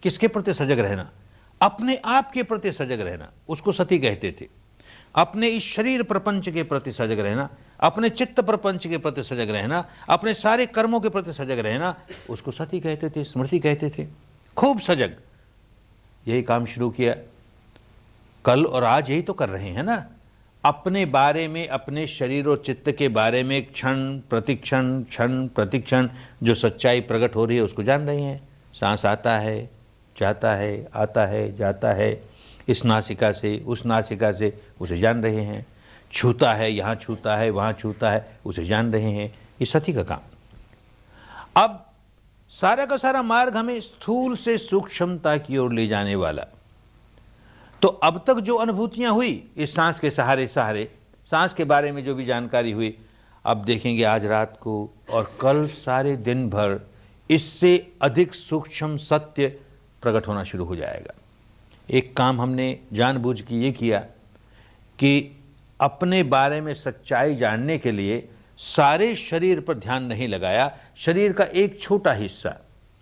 किसके प्रति सजग रहना? अपने आप के प्रति सजग रहना, उसको सती कहते थे। अपने इस शरीर प्रपंच के प्रति सजग रहना, अपने चित्त प्रपंच के प्रति सजग रहना, अपने सारे कर्मों के प्रति सजग रहना, उसको सती कहते थे, स्मृति कहते थे। खूब सजग, यही काम शुरू किया। कल और आज यही तो कर रहे हैं ना, अपने बारे में, अपने शरीर और चित्त के बारे में क्षण प्रतिक्षण जो सच्चाई प्रकट हो रही है उसको जान रहे हैं। सांस आता है, जाता है, आता है, जाता है, इस नासिका से उस नासिका से, उसे जान रहे हैं। छूता है, यहाँ छूता है, वहाँ छूता है, उसे जान रहे हैं। ये सती का काम। अब सारा का सारा मार्ग हमें स्थूल से सूक्ष्मता की ओर ले जाने वाला। तो अब तक जो अनुभूतियां हुई इस सांस के सहारे सांस के बारे में जो भी जानकारी हुई, अब देखेंगे आज रात को और कल सारे दिन भर इससे अधिक सूक्ष्म सत्य प्रकट होना शुरू हो जाएगा। एक काम हमने जानबूझ के ये किया कि अपने बारे में सच्चाई जानने के लिए सारे शरीर पर ध्यान नहीं लगाया। शरीर का एक छोटा हिस्सा,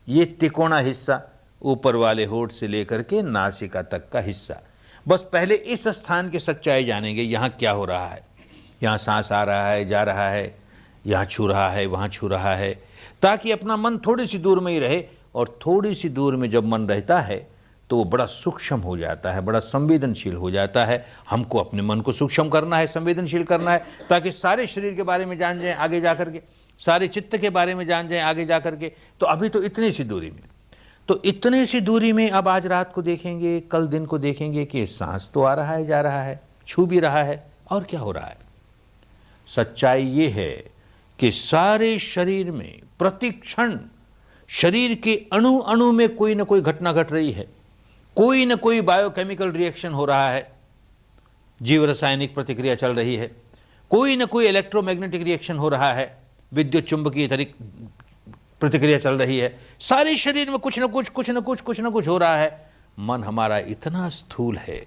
ये तिकोना हिस्सा, ऊपर वाले होंठ से लेकर के नासिका तक का हिस्सा, बस पहले इस स्थान की सच्चाई जानेंगे। यहाँ क्या हो रहा है, यहाँ सांस आ रहा है, जा रहा है, यहाँ छू रहा है, वहाँ छू रहा है, ताकि अपना मन थोड़ी सी दूर में ही रहे। और थोड़ी सी दूर में जब मन रहता है तो वो बड़ा सूक्ष्म हो जाता है, बड़ा संवेदनशील हो जाता है। हमको अपने मन को सूक्ष्म करना है, संवेदनशील करना है, ताकि सारे शरीर के बारे में जान जाएं आगे जा करके, सारे चित्त के बारे में जान जाएं आगे जा करके। तो अभी तो इतनी सी दूरी में, तो इतने सी दूरी में अब आज रात को देखेंगे, कल दिन को देखेंगे कि सांस तो आ रहा है, जा रहा है, छू भी रहा है, और क्या हो रहा है। सच्चाई ये है कि सारे शरीर में प्रतिक्षण शरीर के अणु अणु में कोई ना कोई घटना घट रही है, कोई ना कोई बायोकेमिकल रिएक्शन हो रहा है, जीव रासायनिक प्रतिक्रिया चल रही है, कोई ना कोई इलेक्ट्रोमैग्नेटिक रिएक्शन हो रहा है, विद्युत चुंबकीय प्रतिक्रिया चल रही है। सारे शरीर में कुछ ना कुछ हो रहा है। मन हमारा इतना स्थूल है,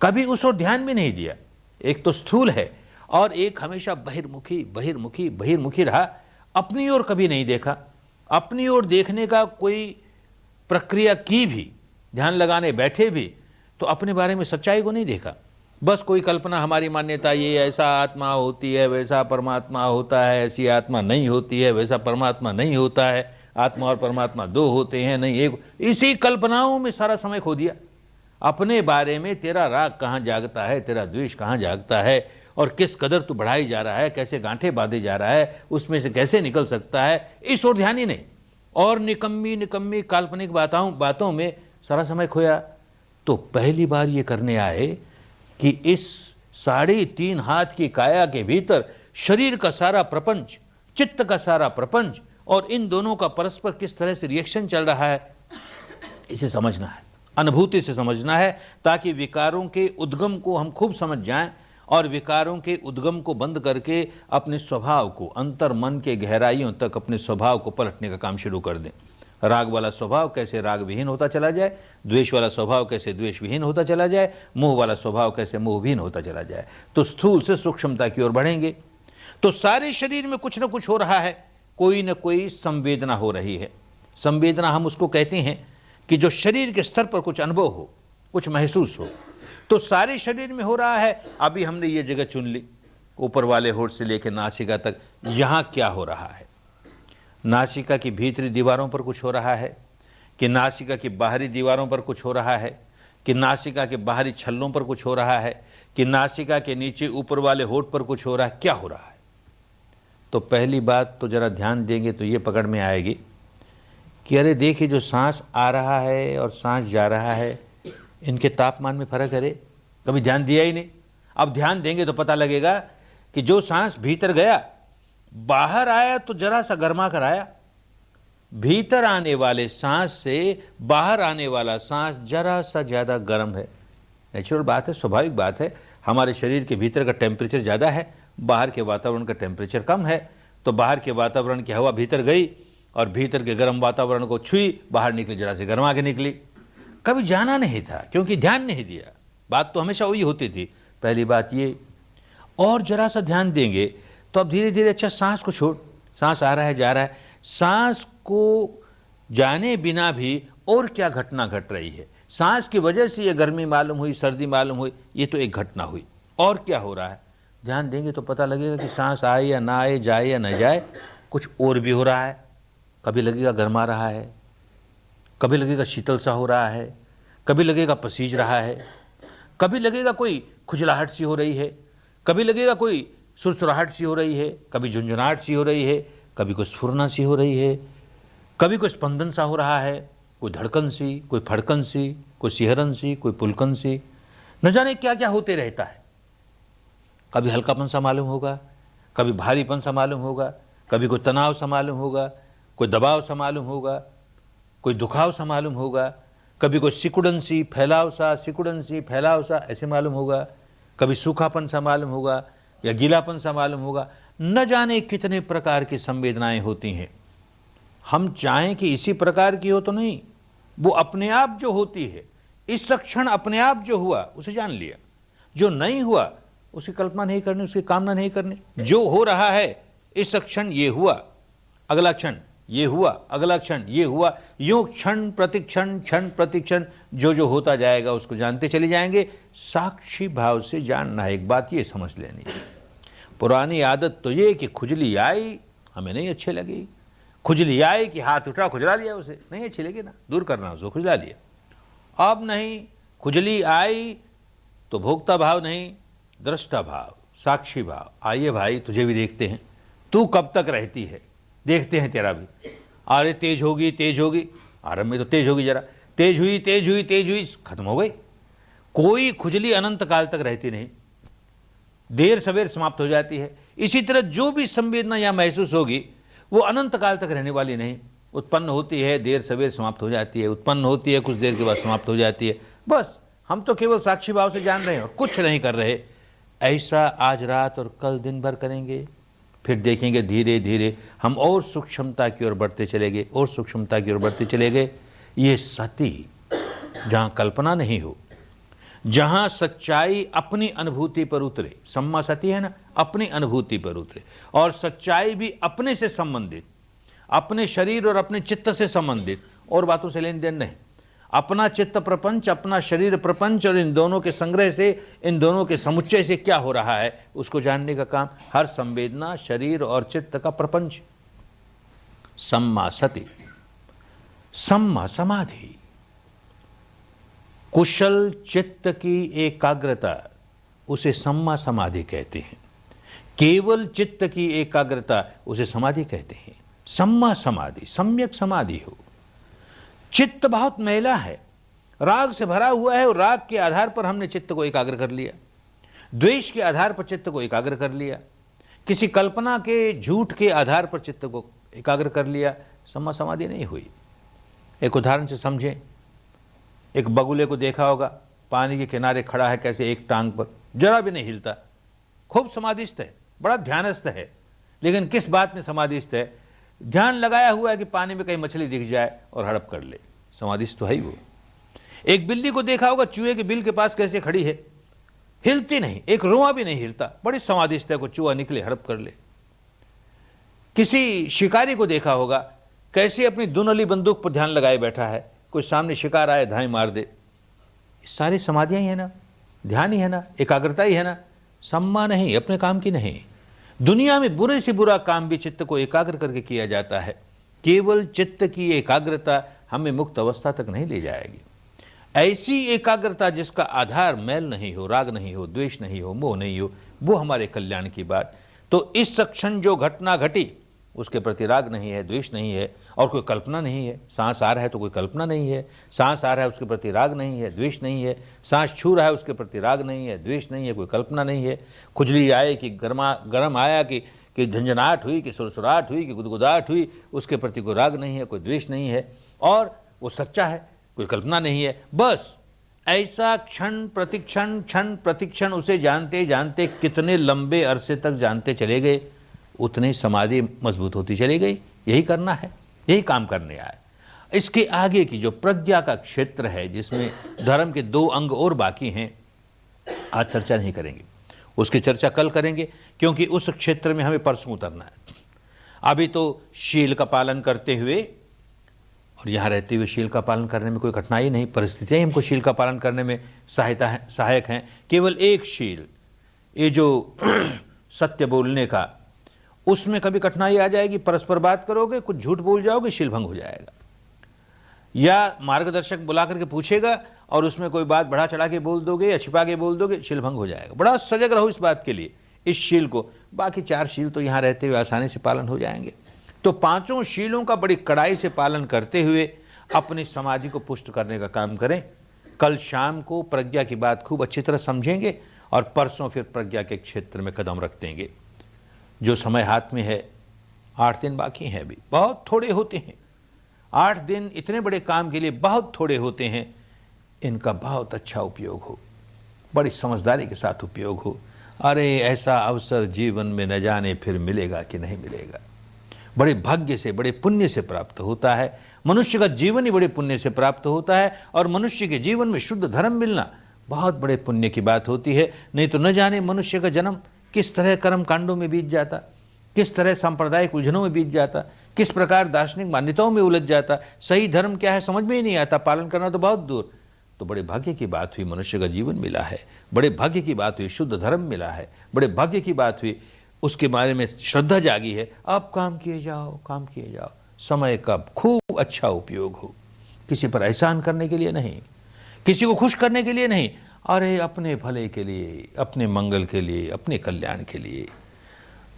कभी उस ओर ध्यान भी नहीं दिया। एक तो स्थूल है और एक हमेशा बहिर्मुखी रहा, अपनी ओर कभी नहीं देखा। अपनी ओर देखने का कोई प्रक्रिया की भी, ध्यान लगाने बैठे भी, तो अपने बारे में सच्चाई को नहीं देखा। बस कोई कल्पना, हमारी मान्यता, ये ऐसा आत्मा होती है, वैसा परमात्मा होता है, ऐसी आत्मा नहीं होती है, वैसा परमात्मा नहीं होता है, आत्मा और परमात्मा दो होते हैं, नहीं एक। इसी कल्पनाओं में सारा समय खो दिया। अपने बारे में तेरा राग कहाँ जागता है, तेरा द्वेष कहाँ जागता है, और किस कदर तू बढ़ाई जा रहा है, कैसे गांठे बांधे जा रहा है, उसमें से कैसे निकल सकता है, इस ओर ध्यान ही नहीं। और निकम्मी काल्पनिक बातों में सारा समय खोया। तो पहली बार ये करने आए कि इस 3.5 हाथ की काया के भीतर शरीर का सारा प्रपंच, चित्त का सारा प्रपंच, और इन दोनों का परस्पर किस तरह से रिएक्शन चल रहा है, इसे समझना है, अनुभूति से समझना है, ताकि विकारों के उद्गम को हम खूब समझ जाएं और विकारों के उद्गम को बंद करके अपने स्वभाव को, अंतर मन के गहराइयों तक अपने स्वभाव को पलटने का काम शुरू कर दें। राग वाला स्वभाव कैसे राग विहीन होता चला जाए, द्वेष वाला स्वभाव कैसे द्वेष विहीन होता चला जाए, मोह वाला स्वभाव कैसे मोह विहीन होता चला जाए। तो स्थूल से सूक्ष्मता की ओर बढ़ेंगे। तो सारे शरीर में कुछ न कुछ हो रहा है, कोई न कोई संवेदना हो रही है। संवेदना हम उसको कहते हैं कि जो शरीर के स्तर पर कुछ अनुभव हो, कुछ महसूस हो। तो सारे शरीर में हो रहा है। अभी हमने ये जगह चुन ली, ऊपर वाले होंठ से लेकर नासिका तक, यहाँ क्या हो रहा है। नासिका की भीतरी दीवारों पर कुछ हो रहा है कि नासिका की बाहरी दीवारों पर कुछ हो रहा है, कि नासिका के बाहरी छल्लों पर कुछ हो रहा है, कि नासिका के नीचे ऊपर वाले होठ पर कुछ हो रहा है, क्या हो रहा है? तो पहली बात तो जरा ध्यान देंगे तो ये पकड़ में आएगी कि अरे देखिए, जो सांस आ रहा है और सांस जा रहा है, इनके तापमान में फर्क है रे। कभी ध्यान दिया ही नहीं। अब ध्यान देंगे तो पता लगेगा कि जो सांस भीतर गया, बाहर आया तो जरा सा गर्मा कर आया। भीतर आने वाले सांस से बाहर आने वाला सांस जरा सा ज्यादा गर्म है। नेचुरल बात है, स्वाभाविक बात है। हमारे शरीर के भीतर का टेम्परेचर ज्यादा है, बाहर के वातावरण का टेम्परेचर कम है। तो बाहर के वातावरण की हवा भीतर गई और भीतर के गर्म वातावरण को छुई, बाहर निकली, जरा से गर्मा के निकली। कभी जाना नहीं था क्योंकि ध्यान नहीं दिया। बात तो हमेशा वही होती थी। पहली बात ये। और जरा सा ध्यान देंगे तो अब धीरे धीरे, अच्छा सांस को छोड़, सांस आ रहा है जा रहा है, सांस को जाने बिना भी और क्या घटना घट रही है। सांस की वजह से ये गर्मी मालूम हुई, सर्दी मालूम हुई, ये तो एक घटना हुई। और क्या हो रहा है? ध्यान देंगे तो पता लगेगा कि सांस आए या ना आए, जाए या ना जाए, कुछ और भी हो रहा है। कभी लगेगा गर्मा रहा है, कभी लगेगा शीतल सा हो रहा है, कभी लगेगा पसीज रहा है, कभी लगेगा कोई खुजलाहट सी हो रही है, कभी लगेगा कोई सुरसुराहट सी हो रही है, कभी झुंझुनाहट सी हो रही है, कभी कोई स्फुरना सी हो रही है, कभी कोई स्पंदन सा हो रहा है, कोई धड़कन सी, कोई फड़कन सी, कोई सिहरन सी, कोई पुलकन सी, न जाने क्या क्या होते रहता है। कभी हल्कापन सा मालूम होगा, कभी भारीपन सा मालूम होगा, कभी कोई तनाव सा मालूम होगा, कोई दबाव सा मालूम होगा, कोई दुखाव सा मालूम होगा, कभी कोई सिकुड़न सी फैलाव सा, सिकुड़न सी फैलाव सा ऐसे मालूम होगा, कभी सूखापन सा मालूम होगा या गीलापन सा मालूम होगा। न जाने कितने प्रकार की संवेदनाएं होती हैं। हम चाहें कि इसी प्रकार की हो तो नहीं, वो अपने आप जो होती है, इस क्षण अपने आप जो हुआ उसे जान लिया। जो नहीं हुआ उसकी कल्पना नहीं करनी, उसकी कामना नहीं करनी। जो हो रहा है, इस क्षण ये हुआ, अगला क्षण ये हुआ, अगला क्षण ये हुआ, यूं क्षण प्रतिक्षण, क्षण प्रतिक्षण जो जो होता जाएगा उसको जानते चले जाएंगे। साक्षी भाव से जानना है। एक बात ये समझ लेनी है, पुरानी आदत तो ये कि खुजली आई, हमें नहीं अच्छे लगी। खुजली आई कि हाथ उठा, खुजला लिया, उसे नहीं अच्छी लगी ना, दूर करना, उसको खुजला लिया। अब नहीं, खुजली आई तो भोक्ता भाव नहीं, दृष्टा भाव, साक्षी भाव। आइए भाई, तुझे भी देखते हैं, तू कब तक रहती है, देखते हैं तेरा भी। अरे तेज होगी, तेज होगी, आरंभ में तो तेज होगी, जरा तेज हुई, तेज हुई, तेज हुई, खत्म हो गई। कोई खुजली अनंत काल तक रहती नहीं, देर सवेर समाप्त हो जाती है। इसी तरह जो भी संवेदना या महसूस होगी वो अनंत काल तक रहने वाली नहीं। उत्पन्न होती है, देर सवेर समाप्त हो जाती है, उत्पन्न होती है, कुछ देर के बाद समाप्त हो जाती है। बस हम तो केवल साक्षी भाव से जान रहे हैं और कुछ नहीं कर रहे। ऐसा आज रात और कल दिन भर करेंगे, फिर देखेंगे धीरे धीरे हम और सूक्ष्मता की ओर बढ़ते चले गए, और सूक्ष्मता की ओर बढ़ते चले गए। ये सती, जहां कल्पना नहीं हो, जहां सच्चाई अपनी अनुभूति पर उतरे, सम्मा सती है ना, अपनी अनुभूति पर उतरे, और सच्चाई भी अपने से संबंधित, अपने शरीर और अपने चित्त से संबंधित, और बातों से लेन देन नहीं। अपना चित्त प्रपंच, अपना शरीर प्रपंच, और इन दोनों के संग्रह से, इन दोनों के समुच्चय से क्या हो रहा है उसको जानने का काम हर संवेदना, शरीर और चित्त का प्रपंच। सम्मा सती, सम्मा समाधि, कुशल चित्त की एकाग्रता, उसे सम्मा समाधि कहते हैं। केवल चित्त की एकाग्रता, उसे समाधि कहते हैं। सम्मा समाधि, सम्यक समाधि हो। चित्त बहुत मैला है, राग से भरा हुआ है, और राग के आधार पर हमने चित्त को एकाग्र कर लिया, द्वेष के आधार पर चित्त को एकाग्र कर लिया, किसी कल्पना के झूठ के आधार पर चित्त को एकाग्र कर लिया। सम्मा समाधि नहीं हुई। एक उदाहरण से समझें। एक बगुले को देखा होगा, पानी के किनारे खड़ा है, कैसे एक टांग पर, जरा भी नहीं हिलता, खूब समाधिस्थ है, बड़ा ध्यानस्थ है। लेकिन किस बात में समाधिस्थ है? ध्यान लगाया हुआ है कि पानी में कहीं मछली दिख जाए और हड़प कर ले, समाधिस्थ तो है ही वो। एक बिल्ली को देखा होगा, चूहे के बिल के पास कैसे खड़ी है, हिलती नहीं, एक रोआ भी नहीं हिलता, बड़ी समाधिस्थ है, को चूहा निकले हड़प कर ले। किसी शिकारी को देखा होगा, कैसे अपनी दुनली बंदूक पर ध्यान लगाए बैठा है, कोई सामने शिकार आए धाई मार दे। सारी समाधियां ही है ना, ध्यान ही है ना, एकाग्रता ही है ना। सम्मा नहीं, अपने काम की नहीं। दुनिया में बुरे से बुरा काम भी चित्त को एकाग्र करके किया जाता है। केवल चित्त की एकाग्रता हमें मुक्त अवस्था तक नहीं ले जाएगी। ऐसी एकाग्रता जिसका आधार मैल नहीं हो, राग नहीं हो, द्वेष नहीं हो, मोह नहीं हो, वो हमारे कल्याण की बात। तो इस क्षण जो घटना घटी उसके प्रति राग नहीं है, द्वेष नहीं है और कोई कल्पना नहीं है। सांस आ रहा है तो कोई कल्पना नहीं है, सांस आ रहा है उसके प्रति राग नहीं है, द्वेष नहीं है। सांस छू रहा है उसके प्रति राग नहीं है, द्वेष नहीं है, कोई कल्पना नहीं है। खुजली आए कि गर्म आया कि झंझनाहट हुई, कि सुरसुराहट हुई, कि गुदगुदाहट हुई, उसके प्रति कोई राग नहीं है, कोई द्वेष नहीं है और वो सच्चा है, कोई कल्पना नहीं है। बस ऐसा क्षण प्रतिक्षण उसे जानते जानते कितने लंबे अरसे तक जानते चले गए, उतनी समाधि मजबूत होती चली गई। यही करना है, यही काम करने आए। इसके आगे की जो प्रज्ञा का क्षेत्र है जिसमें धर्म के 2 अंग और बाकी हैं, आज चर्चा नहीं करेंगे, उसकी चर्चा कल करेंगे, क्योंकि उस क्षेत्र में हमें परसों उतरना है। अभी तो शील का पालन करते हुए और यहाँ रहते हुए शील का पालन करने में कोई कठिनाई नहीं, परिस्थितियाँ ही हमको शील का पालन करने में सहायक हैं। केवल एक शील, ये जो सत्य बोलने का, उसमें कभी कठिनाई आ जाएगी, परस्पर बात करोगे, कुछ झूठ बोल जाओगे, शील भंग हो जाएगा। या मार्गदर्शक बुला करके पूछेगा और उसमें कोई बात बढ़ा चढ़ा के बोल दोगे या छिपा के बोल दोगे, शील भंग हो जाएगा। बड़ा सजग रहो इस बात के लिए, इस शील को। बाकी 4 शील तो यहाँ रहते हुए आसानी से पालन हो जाएंगे। तो 5 शीलों का बड़ी कड़ाई से पालन करते हुए अपनी समाधि को पुष्ट करने का काम करें। कल शाम को प्रज्ञा की बात खूब अच्छी तरह समझेंगे और परसों फिर प्रज्ञा के क्षेत्र में कदम रख देंगे। जो समय हाथ में है, 8 दिन बाकी हैं, अभी बहुत थोड़े होते हैं। 8 दिन इतने बड़े काम के लिए बहुत थोड़े होते हैं। इनका बहुत अच्छा उपयोग हो, बड़ी समझदारी के साथ उपयोग हो। अरे ऐसा अवसर जीवन में न जाने फिर मिलेगा कि नहीं मिलेगा। बड़े भाग्य से, बड़े पुण्य से प्राप्त होता है। मनुष्य का जीवन ही बड़े पुण्य से प्राप्त होता है और मनुष्य के जीवन में शुद्ध धर्म मिलना बहुत बड़े पुण्य की बात होती है। नहीं तो न जाने मनुष्य का जन्म किस तरह कर्म कांडों में बीत जाता, किस तरह सांप्रदायिक उलझनों में बीत जाता, किस प्रकार दार्शनिक मान्यताओं में उलझ जाता। सही धर्म क्या है समझ में ही नहीं आता, पालन करना तो बहुत दूर। तो बड़े भाग्य की बात हुई मनुष्य का जीवन मिला है, बड़े भाग्य की बात हुई शुद्ध धर्म मिला है, बड़े भाग्य की बात हुई उसके बारे में श्रद्धा जागी है। अब काम किए जाओ, काम किए जाओ, समय का खूब अच्छा उपयोग हो। किसी पर एहसान करने के लिए नहीं, किसी को खुश करने के लिए नहीं, अरे अपने भले के लिए, अपने मंगल के लिए, अपने कल्याण के लिए।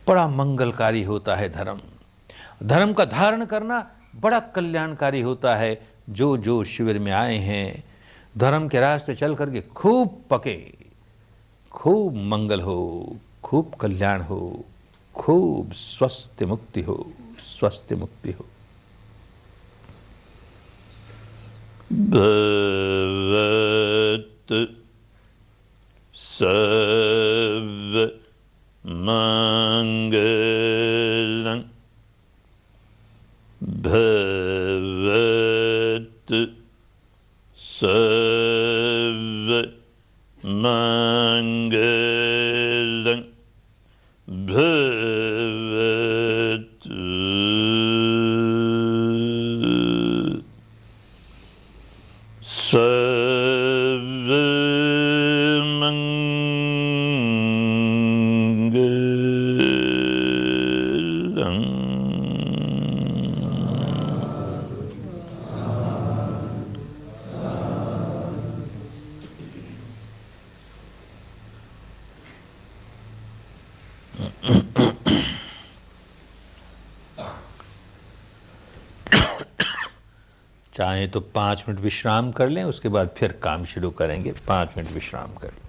बड़ा मंगलकारी होता है धर्म। धर्म का धारण करना बड़ा कल्याणकारी होता है। जो जो शिविर में आए हैं, धर्म के रास्ते चल करके खूब पके, खूब मंगल हो, खूब कल्याण हो, खूब स्वस्थ मुक्ति हो, स्वस्थ मुक्ति हो। भवत सर्व मंगलं भवत सर्व मंगलं भवत सर्व मंगलं। चाहे तो 5 मिनट विश्राम कर लें, उसके बाद फिर काम शुरू करेंगे। 5 मिनट विश्राम कर लें।